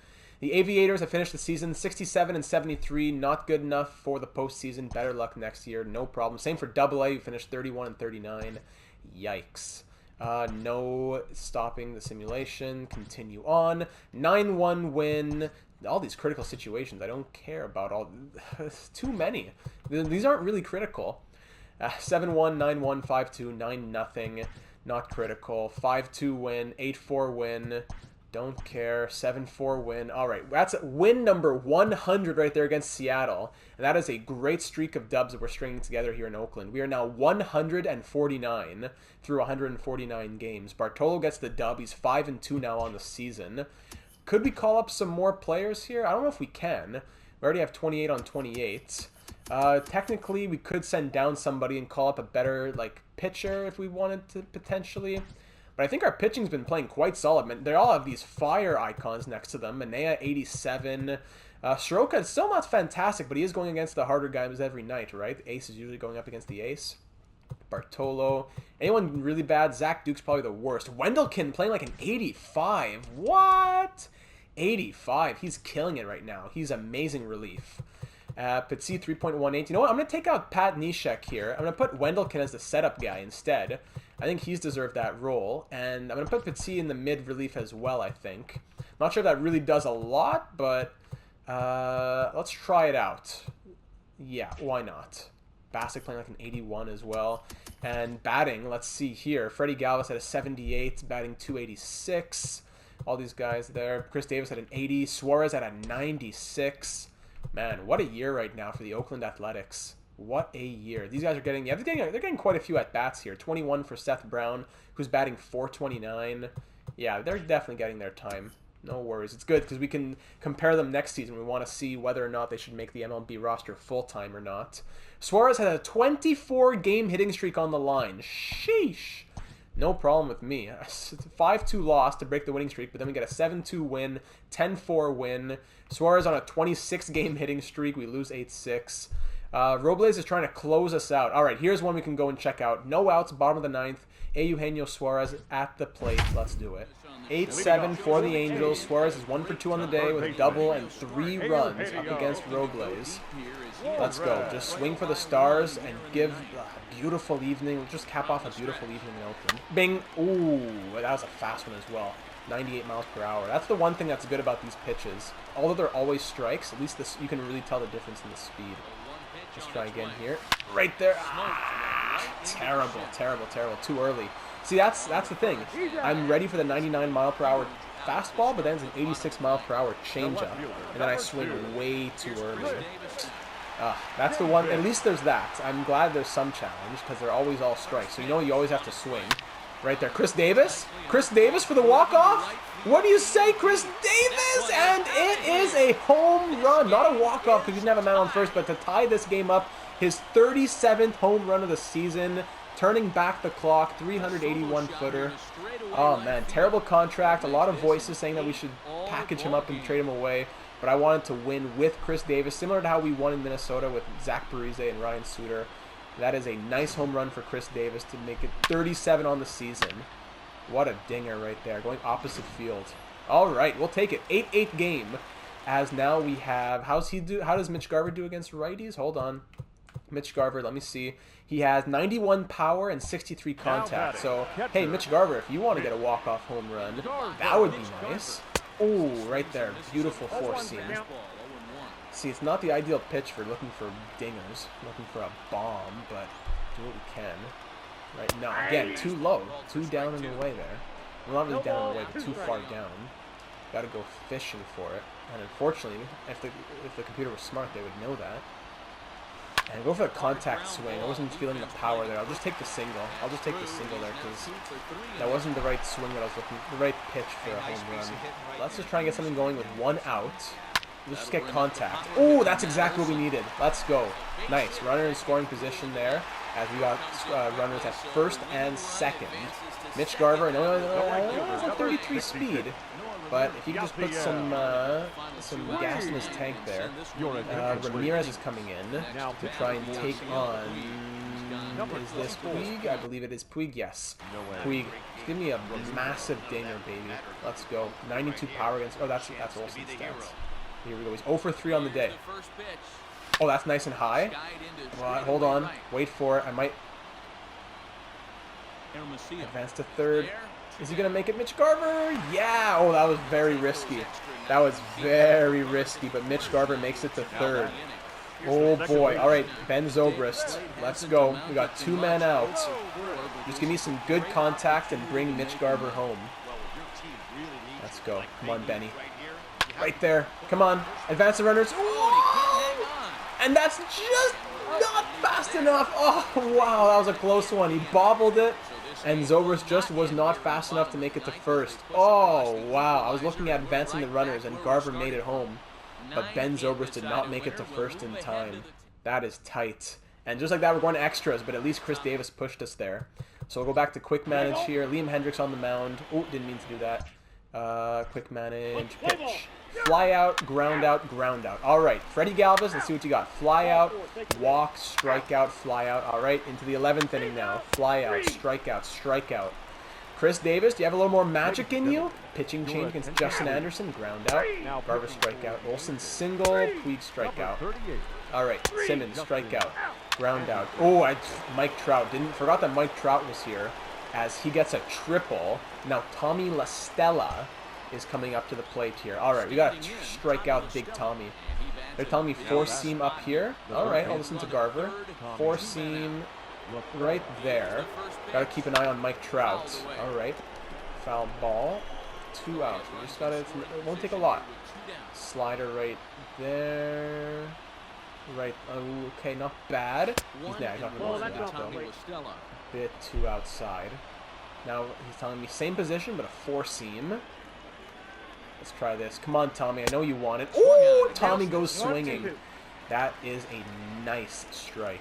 The Aviators have finished the season 67 and 73. Not good enough for the postseason. Better luck next year. No problem. Same for AA. We finished 31 and 39. Yikes. No stopping the simulation. Continue on. 9-1 win. All these critical situations. I don't care about all. Too many. These aren't really critical. 7-1, 9-1, 5-2, 9-0. Not critical. 5-2 win. 8-4 win. Don't care. 7-4 win. All right, that's win number 100 right there against Seattle. And that is a great streak of dubs that we're stringing together here in Oakland. We are now 149 through 149 games. Bartolo gets the dub. He's 5-2 now on the season. Could we call up some more players here? I don't know if we can. We already have 28 on 28. Technically, we could send down somebody and call up a better pitcher if we wanted to potentially. But I think our pitching's been playing quite solid. They all have these fire icons next to them. Manea 87, Soroka is still not fantastic, but he is going against the harder guys every night, right? The ace is usually going up against the ace. Bartolo. Anyone really bad? Zach Duke's probably the worst. Wendelken playing like an 85. What? 85. He's killing it right now. He's amazing relief. Pitsy 3.18. You know what? I'm going to take out Pat Nishek here. I'm going to put Wendelken as the setup guy instead. I think he's deserved that role. And I'm going to put Pitsy in the mid relief as well, I think. Not sure if that really does a lot, but let's try it out. Yeah, why not? Bassick playing like an 81 as well. And batting, let's see here. Freddie Galvez had a 78, batting 286. All these guys there. Chris Davis had an 80. Suarez had a 96. Man, what a year right now for the Oakland Athletics. What a year. These guys are getting, yeah, they're getting quite a few at-bats here. 21 for Seth Brown, who's batting 429. Yeah, they're definitely getting their time. No worries. It's good because we can compare them next season. We want to see whether or not they should make the MLB roster full-time or not. Suarez had a 24-game hitting streak on the line. Sheesh. No problem with me. 5-2 loss to break the winning streak, but then we get a 7-2 win, 10-4 win. Suarez on a 26-game hitting streak. We lose 8-6. Robles is trying to close us out. All right, here's one we can go and check out. No outs, bottom of the ninth. Eugenio Suarez at the plate. Let's do it. 8-7 for the Angels. Suarez is 1 for 2 on the day with a double and 3 runs up against Robles. Let's go. Just swing for the stars and give a beautiful evening. We'll just cap off a beautiful evening in Oakland. Bing. Ooh, that was a fast one as well. 98 miles per hour. That's the one thing that's good about these pitches. Although they're always strikes, at least this, you can really tell the difference in the speed. Just try again here. Right there. Ah, terrible, terrible, terrible. Too early. See, that's the thing. I'm ready for the 99 mile per hour fastball, but then it's an 86 mile per hour changeup, and then I swing way too early. That's the one. At least there's that. I'm glad there's some challenge because they're always all strikes. So you know you always have to swing. Right there, Chris Davis. Chris Davis for the walk-off. What do you say, Chris Davis? And it is a home run. Not a walk-off because he didn't have a man on first, but to tie this game up, his 37th home run of the season. Turning back the clock, 381-footer. Oh, man, terrible contract. A lot of voices saying that we should package him up and trade him away. But I wanted to win with Chris Davis, similar to how we won in Minnesota with Zach Parise and Ryan Suter. That is a nice home run for Chris Davis to make it 37 on the season. What a dinger right there, going opposite field. All right, we'll take it. 8-8 game, as now we have, how does Mitch Garver do against righties? Hold on. Mitch Garver, let me see. He has 91 power and 63 contact. So, hey, Mitch Garver, if you want to get a walk-off home run, that would be nice. Oh, right there. Beautiful four-seam. See, it's not the ideal pitch for looking for dingers, looking for a bomb, but do what we can. Right now, again, too low. Too down and away there. Well, not really down and away, but too far down. Got to go fishing for it. And unfortunately, if the computer was smart, they would know that. And go for the contact swing. I wasn't feeling the power there. I'll just take the single. I'll just take the single there because that wasn't the right swing that I was looking, the right pitch for a home run. Let's just try and get something going with 1 out. Let's just get contact. Oh, that's exactly what we needed. Let's go. Nice. Runner in scoring position there as we got runners at first and second. Mitch Garver, no, it's a 33 speed. But if you can just put some gas in his tank there. Ramirez is coming in to try and take on, is this Puig? I believe it is Puig, yes. Puig, give me a massive dinger, baby. Let's go. 92 power against, oh, that's Olson's stats. Here we go, he's 0 for 3 on the day. Oh, that's nice and high. Well, hold on, wait for it, I might advance to third. Is he going to make it, Mitch Garver? Yeah! Oh, that was very risky. That was very risky, but Mitch Garver makes it to third. Oh, boy. All right, Ben Zobrist. Let's go. We got 2 men out. Just give me some good contact and bring Mitch Garver home. Let's go. Come on, Benny. Right there. Come on. Advance the runners. Oh! And that's just not fast enough. Oh, wow. That was a close one. He bobbled it. And Zobrist just was not fast enough to make it to first. Oh, wow. I was looking at advancing the runners, and Garver made it home. But Ben Zobrist did not make it to first in time. That is tight. And just like that, we're going to extras, but at least Chris Davis pushed us there. So we'll go back to quick manage here. Liam Hendrix on the mound. Oh, didn't mean to do that. Quick manage, pitch. fly out, ground out, ground out. All right, Freddie Galvez, let's see what you got. Fly out, walk, strike out, fly out. All right, into the 11th inning now. Fly out, strike out, strike out. Chris Davis, do you have a little more magic in you? Pitching change against Justin Anderson, ground out. Garver, strike out. Olson, single. Puig, strike out. All right, Simmons, strike out. Ground out. Oh, Mike Trout. Forgot that Mike Trout was here as he gets a triple. Now Tommy La Stella is coming up to the plate here. All right, we got to strike out Big Tommy. They're telling me four-seam up here. All right, I'll listen to Garver. Four-seam right there. Got to keep an eye on Mike Trout. All right, foul ball. 2 outs. We just got to, it won't take a lot. Slider right there. Right, okay, not bad. He's not bit too outside. Now he's telling me same position, but a four-seam. Let's try this. Come on, Tommy. I know you want it. Ooh, Tommy goes swinging. That is a nice strike.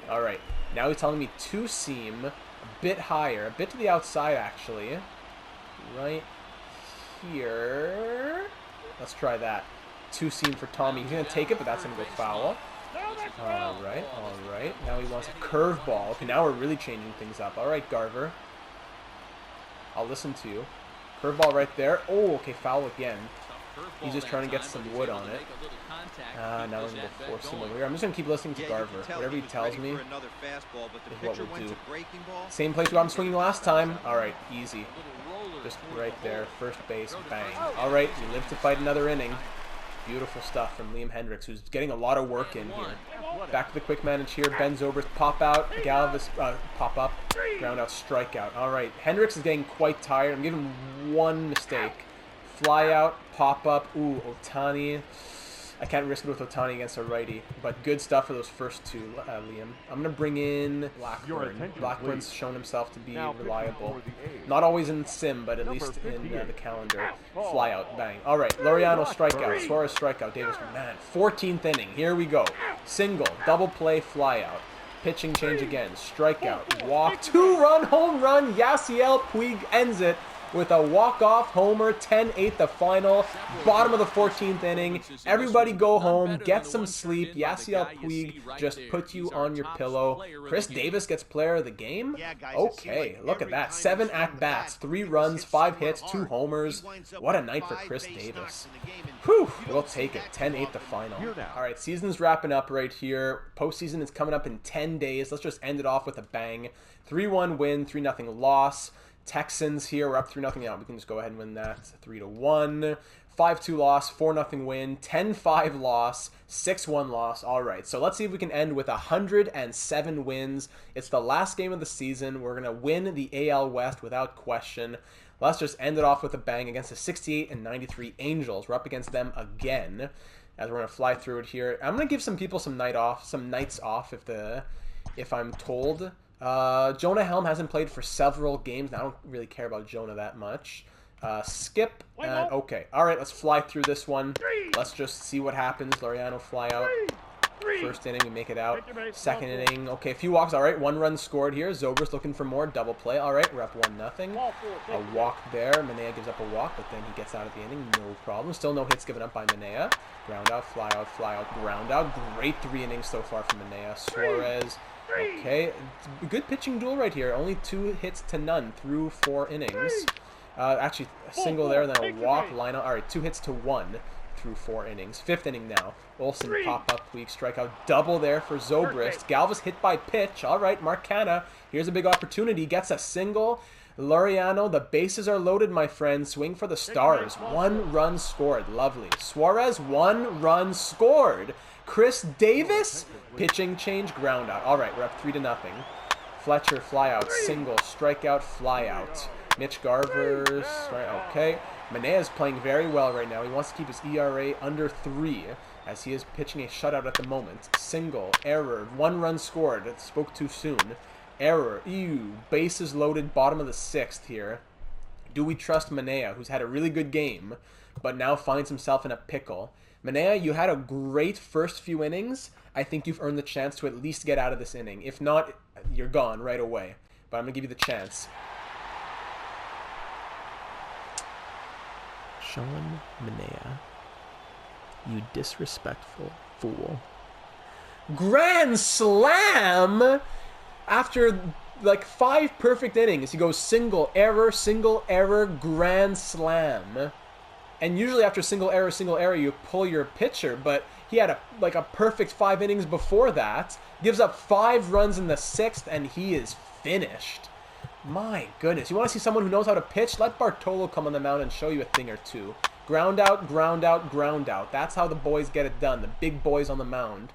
All right, now he's telling me two-seam, a bit higher, a bit to the outside, actually. Right here. Let's try that. Two-seam for Tommy. He's going to take it, but that's going to go foul. All right, all right. Now he wants a curveball. Okay, now we're really changing things up. All right, Garver. I'll listen to you. Curveball right there. Oh, okay, foul again. He's just trying to get some wood on it. Now we're going to go four-seam over here. I'm just going to keep listening to Garver. Whatever he tells me is what we'll do. Same place where I'm swinging last time. All right, easy. Just right there. First base, bang. All right, we live to fight another inning. Beautiful stuff from Liam Hendrix, who's getting a lot of work in here. Back to the quick manage here. Ben Zobrist, pop out. Galvez, pop up. Ground out, strike out. All right. Hendrix is getting quite tired. I'm giving him one mistake. Fly out, pop up. Ooh, Ohtani. I can't risk it with Ohtani against a righty, but good stuff for those first two, Liam. I'm going to bring in Blackburn. Blackburn's shown himself to be reliable. Not always in sim, but at least in the calendar. Fly out, bang. All right, Laureano strikeout, Suarez strikeout, Davis, man. 14th inning, here we go. Single, double play, fly out. Pitching change again, strikeout, walk, two-run home run. Yasiel Puig ends it with a walk-off homer, 10-8 the final, bottom of the 14th inning. Everybody go home, get some sleep. Yasiel Puig just put you on your pillow. Chris Davis gets player of the game? Okay, look at that. 7 at-bats, 3 runs, 5 hits, 2 homers. What a night for Chris Davis. Whew, we'll take it. 10-8 the final. All right, season's wrapping up right here. Postseason is coming up in 10 days. Let's just end it off with a bang. 3-1 win, 3-0 loss. Texans here, we're up 3-0 now. We can just go ahead and win that. 3-1. 5-2 loss, 4-0 win, 10-5 loss, 6-1 loss. All right, so let's see if we can end with 107 wins. It's the last game of the season. We're going to win the AL West without question. Let's just end it off with a bang against the 68 and 93 Angels. We're up against them again as we're going to fly through it here. I'm going to give some people some nights off if I'm told. Jonah Helm hasn't played for several games. Now, I don't really care about Jonah that much. Skip. Okay. All right, let's fly through this one. Let's just see what happens. Laureano fly out. First inning, we make it out. Second inning, okay, a few walks. All right, 1 run scored here. Zobrist looking for more. Double play. All right, we're up 1-0. A walk there. Manea gives up a walk, but then he gets out of the inning. No problem. Still no hits given up by Manea. Ground out, fly out, ground out. Great 3 innings so far from Manea. Suarez. Okay, good pitching duel right here. Only 2 hits to none through 4 innings. Actually, a single there, then a walk, line out. All right, 2 hits to 1 through 4 innings. 5th inning now. Olson pop up, Puig strikeout, double there for Zobrist. Galvez hit by pitch. All right, Marcana. Here's a big opportunity. Gets a single. Laureano, the bases are loaded, my friend. Swing for the Stars. 1 run scored. Lovely. Suarez, 1 run scored. Chris Davis, pitching change, ground out. All right, we're up 3-0. Fletcher, fly out, single, strikeout, fly out. Mitch Garver, okay. Manea is playing very well right now. He wants to keep his ERA under 3 as he is pitching a shutout at the moment. Single, error, 1 run scored. It spoke too soon. Error, bases loaded, bottom of the 6th here. Do we trust Manea, who's had a really good game, but now finds himself in a pickle? Manea, you had a great first few innings. I think you've earned the chance to at least get out of this inning. If not, you're gone right away. But I'm going to give you the chance. Sean Manea. You disrespectful fool. Grand slam! After like 5 perfect innings, he goes single error, grand slam. And usually after single error, you pull your pitcher, but he had a perfect 5 innings before that. Gives up 5 runs in the 6th, and he is finished. My goodness. You want to see someone who knows how to pitch? Let Bartolo come on the mound and show you a thing or two. Ground out, ground out, ground out. That's how the boys get it done. The big boys on the mound.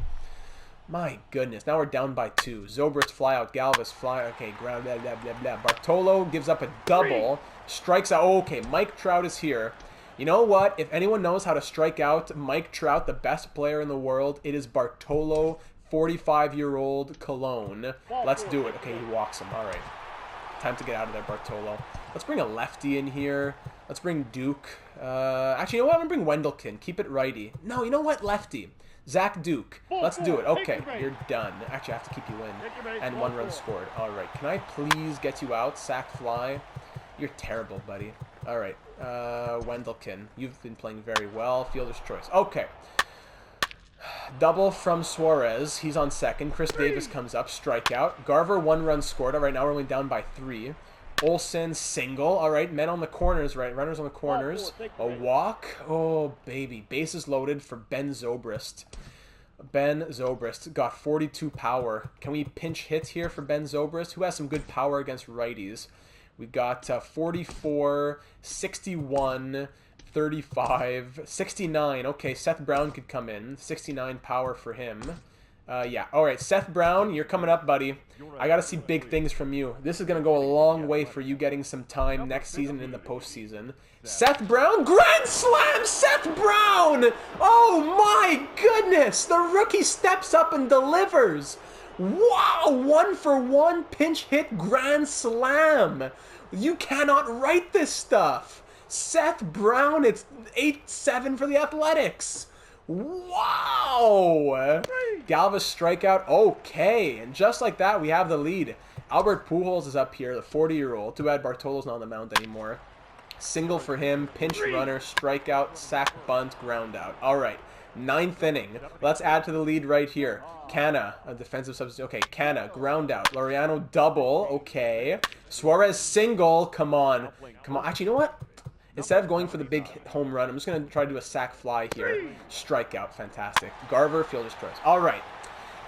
My goodness. Now we're down by 2. Zobrist fly out. Galvez fly. Okay, ground. Blah, blah, blah, blah. Bartolo gives up a double. Strikes out. Oh, okay, Mike Trout is here. You know what? If anyone knows how to strike out Mike Trout, the best player in the world, it is Bartolo, 45-year-old Cologne. Let's do it. Okay, he walks him. All right. Time to get out of there, Bartolo. Let's bring a lefty in here. Let's bring Duke. Actually, you know what? I'm going to bring Wendelken. Keep it righty. No, you know what? Lefty. Zach Duke. Let's do it. Okay, you're done. Actually, I have to keep you in. And 1 run scored. All right. Can I please get you out? Sack fly. You're terrible, buddy. All right. Wendelken. You've been playing very well. Fielder's choice. Okay. Double from Suarez. He's on second. Chris Davis comes up. Strikeout. Garver, 1 run scored. All right, now we're only down by 3. Olson, single. All right, men on the corners, right? Runners on the corners. A walk. Oh, baby. Bases loaded for Ben Zobrist. Ben Zobrist got 42 power. Can we pinch hit here for Ben Zobrist? Who has some good power against righties? We've got 44, 61, 35, 69. Okay, Seth Brown could come in. 69 power for him. Yeah. All right, Seth Brown, you're coming up, buddy. I got to see big things from you. This is going to go a long way for you getting some time next season in the postseason. Seth Brown, grand slam, Seth Brown! Oh my goodness! The rookie steps up and delivers. Wow, 1-for-1 pinch hit grand slam. You cannot write this stuff. Seth Brown, it's 8-7 for the Athletics. Wow! Galvez strikeout. Okay, and just like that, we have the lead. Albert Pujols is up here, the 40-year-old. Too bad Bartolo's not on the mound anymore. Single for him, pinch runner, strikeout, sack, bunt, ground out. All right, 9th inning. Let's add to the lead right here. Canna, a defensive substitute. Okay, Canna, ground out. Laureano, double. Okay. Suarez, single. Come on. Come on. Actually, you know what? Instead of going for the big home run, I'm just going to try to do a sack fly here. Strikeout. Fantastic. Garver, fielder's choice. All right.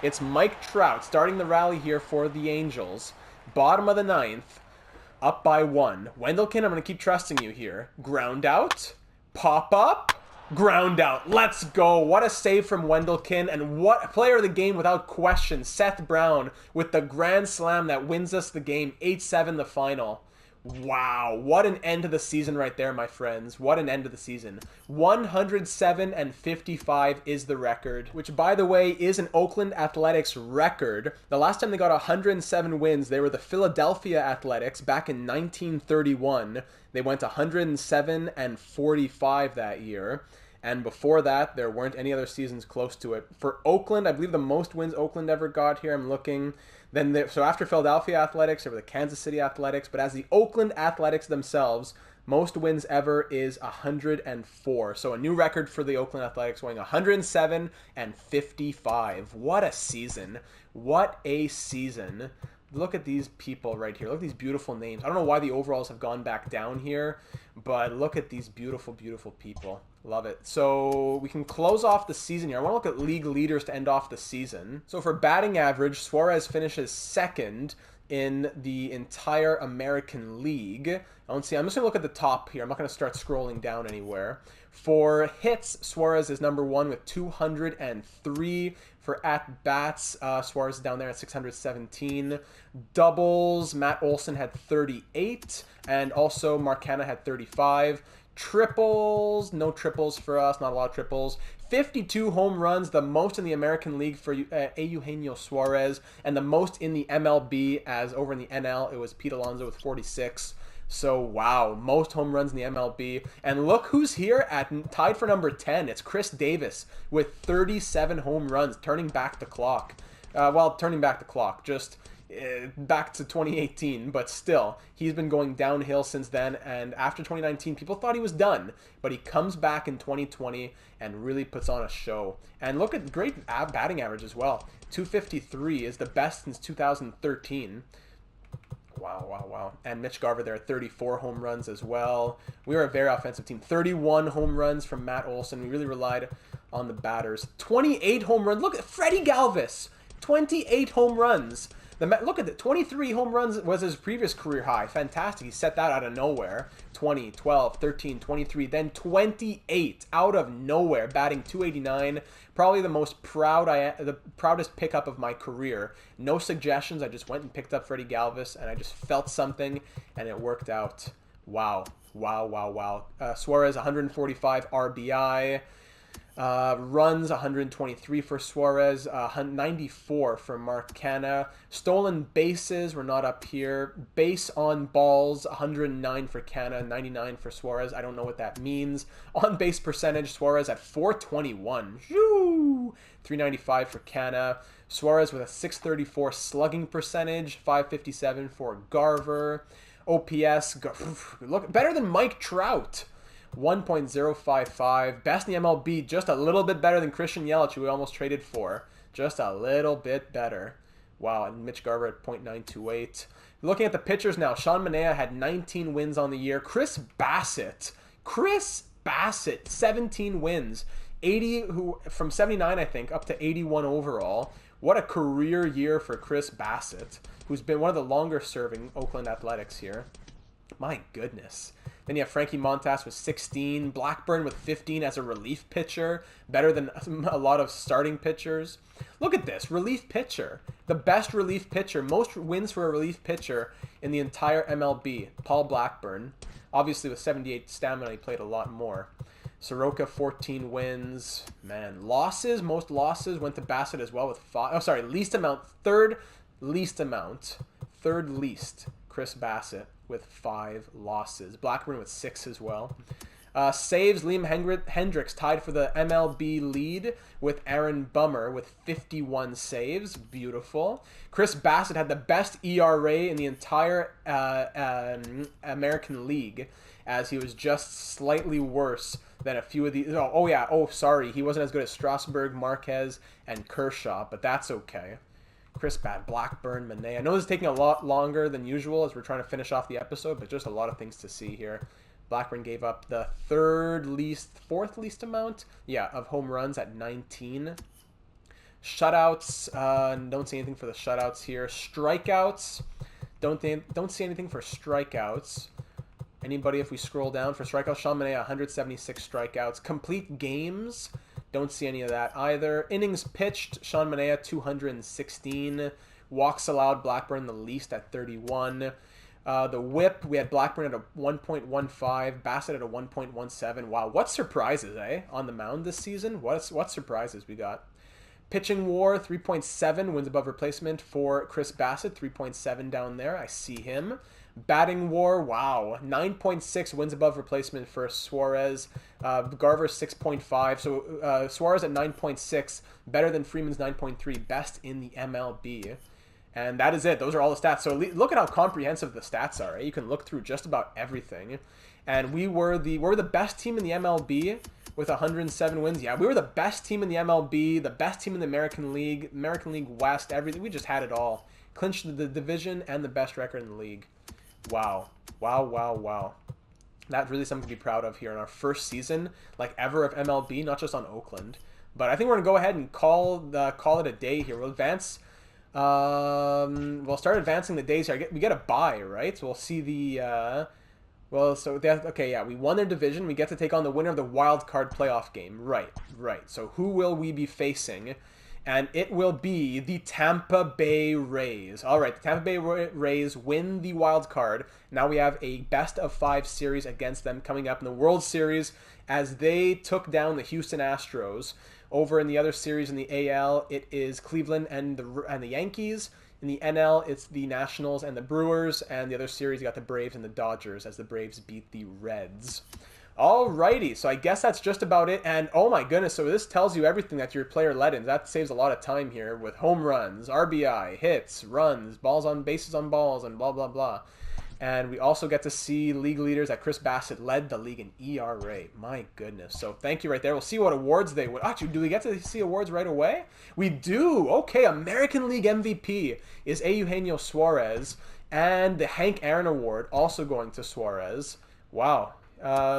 It's Mike Trout starting the rally here for the Angels. Bottom of the 9th. Up by 1. Wendelken, I'm going to keep trusting you here. Ground out. Pop up. Ground out. Let's go. What a save from Wendelken, and what player of the game without question. Seth Brown with the grand slam that wins us the game. 8-7 the final. Wow, what an end to the season right there, my friends. What an end to the season. 107-55 is the record, which, by the way, is an Oakland Athletics record. The last time they got 107 wins, they were the Philadelphia Athletics back in 1931. They went 107-45 that year. And before that, there weren't any other seasons close to it. For Oakland, I believe the most wins Oakland ever got here, I'm looking. So after Philadelphia Athletics, there were the Kansas City Athletics. But as the Oakland Athletics themselves, most wins ever is 104. So a new record for the Oakland Athletics, going 107-55. What a season. What a season. Look at these people right here. Look at these beautiful names. I don't know why the overalls have gone back down here, but look at these beautiful, beautiful people. Love it. So we can close off the season here. I want to look at league leaders to end off the season. So for batting average, Suarez finishes 2nd in the entire American League. I'm just going to look at the top here. I'm not going to start scrolling down anywhere. For hits, Suarez is number 1 with 203. For at-bats, Suarez is down there at 617. Doubles, Matt Olson had 38. And also Marcana had 35. Triples, no triples for us, not a lot of triples. 52 home runs, the most in the American League for Eugenio Suarez, and the most in the MLB, as over in the NL, it was Pete Alonso with 46. So, wow, most home runs in the MLB. And look who's here tied for number 10. It's Chris Davis with 37 home runs, turning back the clock. Turning back the clock, just back to 2018, but still, he's been going downhill since then. And after 2019, people thought he was done, but he comes back in 2020 and really puts on a show. And look at great batting average as well. 253 is the best since 2013. Wow. And Mitch Garver there at 34 home runs as well. We were a very offensive team. 31 home runs from Matt Olson. We really relied on the batters. 28 home runs. Look at Freddie Galvez. 28 home runs. Look at it. 23 home runs was his previous career high. Fantastic. He set that out of nowhere. 20, 12, 13, 23, then 28 out of nowhere, batting 289. Probably the proudest pickup of my career. No suggestions. I just went and picked up Freddie Galvez, and I just felt something, and it worked out. Wow. Suarez, 145 RBI. Runs 123 for Suarez, 94 for Mark Canha. Stolen bases were not up here. Base on balls 109 for Canha, 99 for Suarez. I don't know what that means. On base percentage, Suarez at 421. Shoo! 395 for Canha. Suarez with a 634 slugging percentage, 557 for Garver. OPS, look better than Mike Trout. 1.055. Best in the MLB, just a little bit better than Christian Yelich, who we almost traded for. Just a little bit better. Wow, and Mitch Garver at .928. Looking at the pitchers now, Sean Manaea had 19 wins on the year. Chris Bassett, 17 wins. 80 from 79, I think, up to 81 overall. What a career year for Chris Bassett, who's been one of the longer serving Oakland Athletics here. My goodness. Then you have Frankie Montas with 16, Blackburn with 15 as a relief pitcher, better than a lot of starting pitchers. Look at this, relief pitcher. The best relief pitcher, most wins for a relief pitcher in the entire MLB, Paul Blackburn. Obviously with 78 stamina, he played a lot more. Soroka, 14 wins. Man, losses, most losses went to Bassett as well with 5. Oh, sorry, third least, Chris Bassett with 5 losses. Blackburn with 6 as well. Saves, Liam Hendrix tied for the MLB lead with Aaron Bummer with 51 saves. Beautiful. Chris Bassett had the best ERA in the entire American League, as he was just slightly worse than a few of these. He wasn't as good as Strasburg, Marquez, and Kershaw, but that's okay. Chris Blackburn, Manaea. I know this is taking a lot longer than usual as we're trying to finish off the episode, but just a lot of things to see here. Blackburn gave up the fourth least amount, of home runs at 19. Shutouts, don't see anything for the shutouts here. Strikeouts, don't see anything for strikeouts. Anybody, if we scroll down for strikeouts, Sean Manaea, 176 strikeouts. Complete games, don't see any of that either. Innings pitched, Sean Manaea, 216. Walks allowed, Blackburn the least at 31. The whip, we had Blackburn at a 1.15, Bassett at a 1.17. Wow, what surprises, on the mound this season? What surprises we got? Pitching WAR, 3.7, wins above replacement for Chris Bassett, 3.7 down there. I see him. Batting WAR, wow, 9.6, wins above replacement for Suarez. Garver 6.5, so Suarez at 9.6, better than Freeman's 9.3, best in the MLB. And that is it. Those are all the stats. So look at how comprehensive the stats are. You can look through just about everything. And we were the best team in the MLB with 107 wins. Yeah, we were the best team in the MLB, the best team in the American League West, everything. We just had it all. Clinched the division and the best record in the league. Wow. That's really something to be proud of here in our first season, like ever, of MLB, not just on Oakland. But I think we're going to go ahead and call it a day here. We'll advance. We'll start advancing the days here. We get a bye, right? So we'll see the... we won their division. We get to take on the winner of the wild card playoff game. Right. So who will we be facing? And it will be the Tampa Bay Rays. All right, the Tampa Bay Rays win the wild card. Now we have a best-of-5 series against them coming up in the World Series as they took down the Houston Astros. Over in the other series in the AL, it is Cleveland and the Yankees. In the NL, it's the Nationals and the Brewers. And the other series, you got the Braves and the Dodgers as the Braves beat the Reds. Alrighty, so I guess that's just about it. And oh my goodness, so this tells you everything that your player led in. That saves a lot of time here with home runs, RBI, hits, runs, balls on bases on balls, and blah blah blah. And we also get to see league leaders that Chris Bassitt led the league in ERA. My goodness. So thank you right there. We'll see what awards they would. Actually, do we get to see awards right away? We do. Okay, American League MVP is Eugenio Suarez. And the Hank Aaron Award also going to Suarez. Wow.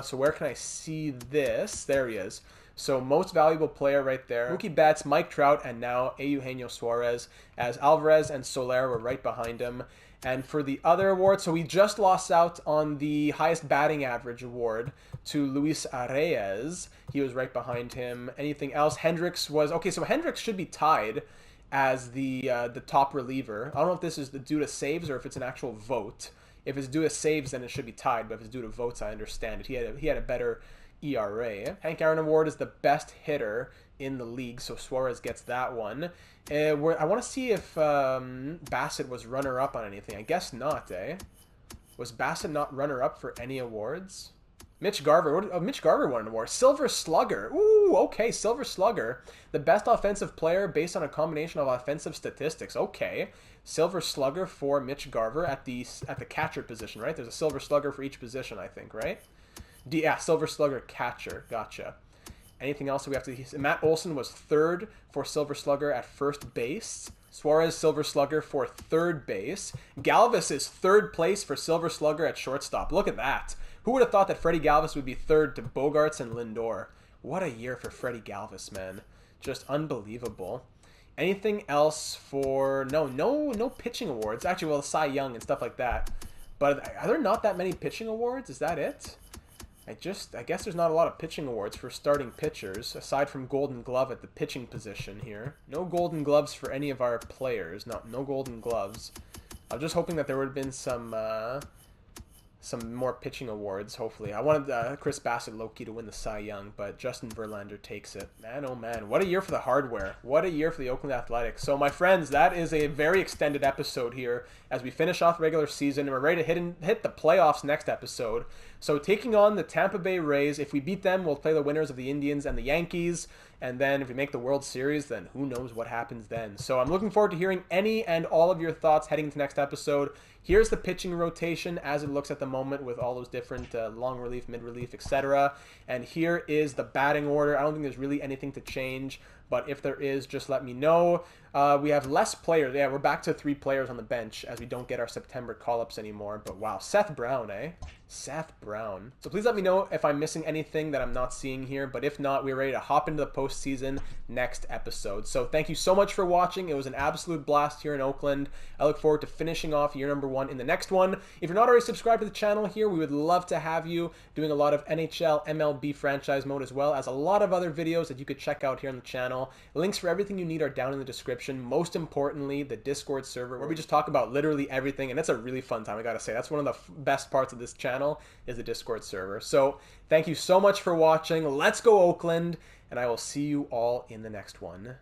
So where can I see this? There he is. So most valuable player right there. Mookie Betts, Mike Trout, and now Eugenio Suarez, as Alvarez and Soler were right behind him. And for the other awards, so we just lost out on the highest batting average award to Luis Arraez. He was right behind him. Anything else? Hendrix was... Okay, so Hendrix should be tied as the top reliever. I don't know if this is due to saves or if it's an actual vote. If it's due to saves, then it should be tied. But if it's due to votes, I understand it. He had a better ERA. Hank Aaron Award is the best hitter in the league, so Suarez gets that one. I want to see if Bassitt was runner-up on anything. I guess not, eh? Was Bassitt not runner-up for any awards? Mitch Garver. Mitch Garver won an award. Silver Slugger. Ooh, okay, Silver Slugger. The best offensive player based on a combination of offensive statistics. Okay. Silver Slugger for Mitch Garver at the catcher position, right? There's a Silver Slugger for each position, I think, right? Yeah, Silver Slugger catcher. Gotcha. Anything else we have to... Matt Olson was third for Silver Slugger at first base. Suarez, Silver Slugger for third base. Galvez is third place for Silver Slugger at shortstop. Look at that. Who would have thought that Freddie Galvez would be third to Bogarts and Lindor? What a year for Freddie Galvez, man. Just unbelievable. Anything else for... No pitching awards. Actually, well, Cy Young and stuff like that. But are there not that many pitching awards? Is that it? I guess there's not a lot of pitching awards for starting pitchers, aside from Golden Glove at the pitching position here. No Golden Gloves for any of our players. No Golden Gloves. I was just hoping that there would have been some more pitching awards, hopefully. I wanted Chris Bassitt low-key to win the Cy Young, but Justin Verlander takes it. Man, oh man, what a year for the hardware. What a year for the Oakland Athletics. So my friends, that is a very extended episode here as we finish off the regular season, and we're ready to hit the playoffs next episode. So taking on the Tampa Bay Rays, if we beat them, we'll play the winners of the Indians and the Yankees, and then if we make the World Series, then who knows what happens then. So I'm looking forward to hearing any and all of your thoughts heading into next episode. Here's the pitching rotation as it looks at the moment with all those different long relief, mid relief, etc. And here is the batting order. I don't think there's really anything to change, but if there is, just let me know. We have less players. Yeah, we're back to 3 players on the bench as we don't get our September call-ups anymore. But wow, Seth Brown, eh? Seth Brown. So please let me know if I'm missing anything that I'm not seeing here. But if not, we're ready to hop into the postseason next episode. So thank you so much for watching. It was an absolute blast here in Oakland. I look forward to finishing off year number 1 in the next one. If you're not already subscribed to the channel here, we would love to have you doing a lot of NHL, MLB franchise mode, as well as a lot of other videos that you could check out here on the channel. Links for everything you need are down in the description. Most importantly, the Discord server where we just talk about literally everything, and it's a really fun time, I gotta say. That's one of the best parts of this channel is the Discord server. So thank you so much for watching. Let's go Oakland, and I will see you all in the next one.